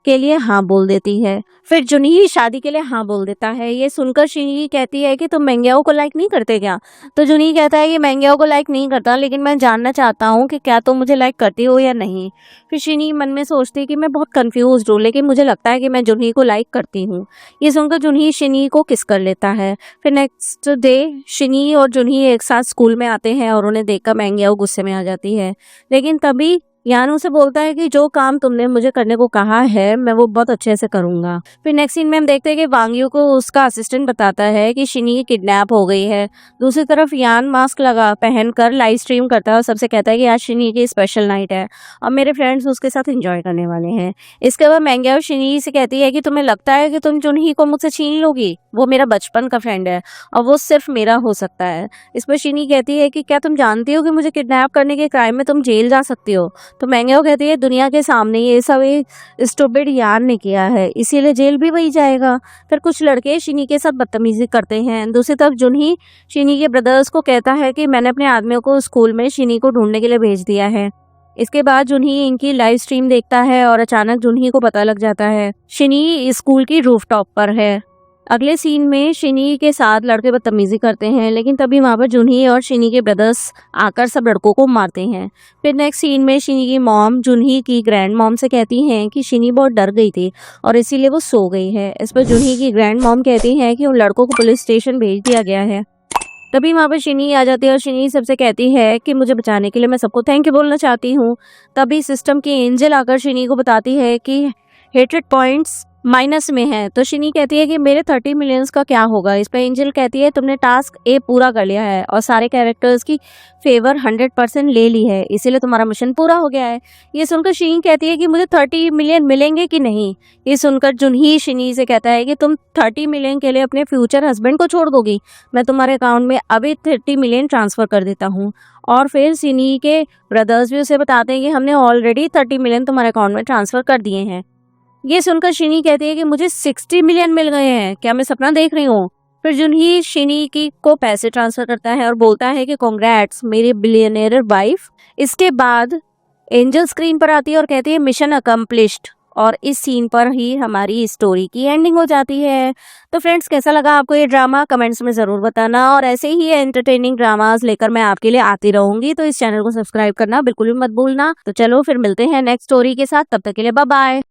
के लिए हाँ बोल देती है। फिर जुनही शादी के लिए हाँ बोल देता है। ये सुनकर शिनी कहती है कि तुम मेंग्याओ को लाइक नहीं करते क्या। तो जुनही कहता है कि मेंग्याओ को लाइक नहीं करता, लेकिन मैं जानना चाहता हूँ कि क्या तुम मुझे लाइक करती हो या नहीं। फिर शिनी मन में सोचती है कि मैं बहुत कंफ्यूज हूँ, लेकिन मुझे लगता है कि मैं जुनही को लाइक करती हूँ। ये सुनकर जुनही शिनी को किस कर लेता है। फिर नेक्स्ट डे शिनी और जुनही एक साथ स्कूल में आते हैं और उन्हें देखकर मेंग्याओ गुस्से में आ जाती है, लेकिन तभी यान उसे बोलता है कि जो काम तुमने मुझे करने को कहा है मैं वो बहुत अच्छे से करूंगा। फिर नेक्स्ट सीन में हम देखते हैं कि वांग यू को उसका असिस्टेंट बताता है कि शिनी किडनैप हो गई है। दूसरी तरफ यान मास्क पहनकर लाइव स्ट्रीम करता है और सबसे कहता है कि आज शिनी की स्पेशल नाइट है और मेरे फ्रेंड्स उसके साथ एंजॉय करने वाले हैं। इसके बाद मेंग्याओ शिनी से कहती है कि तुम्हें लगता है कि तुम जुनही को मुझसे छीन लोगी, वो मेरा बचपन का फ्रेंड है और वो सिर्फ मेरा हो सकता है। इस पर शिनी कहती है कि क्या तुम जानती हो कि मुझे किडनैप करने के क्राइम में तुम जेल जा सकती हो। तो मैंगो कहती है दुनिया के सामने ये सब एक स्टूपिड यार ने किया है, इसीलिए जेल भी वही जाएगा। फिर कुछ लड़के शिनी के साथ बदतमीजी करते हैं। दूसरी तरफ जुनही शिनी के ब्रदर्स को कहता है कि मैंने अपने आदमियों को स्कूल में शिनी को ढूंढने के लिए भेज दिया है। इसके बाद जुनही इनकी लाइव स्ट्रीम देखता है और अचानक जुनही को पता लग जाता है शिनी स्कूल की रूफटॉप पर है। अगले सीन में शिनी के साथ लड़के बदतमीजी करते हैं, लेकिन तभी वहाँ पर जुनही और शिनी के ब्रदर्स आकर सब लड़कों को मारते हैं। फिर नेक्स्ट सीन में शिनी की मॉम जुनही की ग्रैंड मॉम से कहती हैं कि शिनी बहुत डर गई थी और इसीलिए वो सो गई है। इस पर जुनही की ग्रैंड मॉम कहती हैं कि उन लड़कों को पुलिस स्टेशन भेज दिया गया है। तभी वहाँ पर शिनी आ जाती है और शिनी सबसे कहती है कि मुझे बचाने के लिए मैं सबको थैंक यू बोलना चाहती हूँ। तभी सिस्टम की एंजल आकर शिनी को बताती है कि हेटेड पॉइंट्स माइनस में है। तो शिनी कहती है कि मेरे 30 मिलियंस का क्या होगा। इस पर एंजल कहती है तुमने टास्क ए पूरा कर लिया है और सारे कैरेक्टर्स की फेवर 100% ले ली है, इसीलिए तुम्हारा मिशन पूरा हो गया है। ये सुनकर शिनी कहती है कि मुझे 30 मिलियन मिलेंगे कि नहीं। ये सुनकर जुनही शिनी से कहता है कि तुम 30 मिलियन के लिए अपने फ्यूचर हस्बैंड को छोड़ दोगी, मैं तुम्हारे अकाउंट में अभी 30 मिलियन ट्रांसफ़र कर देता हूँ। और फिर शिनी के ब्रदर्स भी उसे बताते हैं कि हमने ऑलरेडी 30 मिलियन तुम्हारे अकाउंट में ट्रांसफ़र कर दिए हैं। ये सुनकर शिनी कहती है कि मुझे 60 मिलियन मिल गए हैं, क्या मैं सपना देख रही हूँ। फिर जुनही शिनी की को पैसे ट्रांसफर करता है और बोलता है कि कॉन्ग्रेट्स मेरी बिलियनियर वाइफ। इसके बाद एंजल स्क्रीन पर आती है और कहती है मिशन अकम्प्लिश्ड, और इस सीन पर ही हमारी स्टोरी की एंडिंग हो जाती है। तो फ्रेंड्स, कैसा लगा आपको ये ड्रामा कमेंट्स में ज़रूर बताना, और ऐसे ही एंटरटेनिंग ड्रामास लेकर मैं आपके लिए आती रहूंगी, तो इस चैनल को सब्सक्राइब करना बिल्कुल भी मत भूलना। तो चलो फिर मिलते हैं नेक्स्ट स्टोरी के साथ, तब तक के लिए बाय बाय।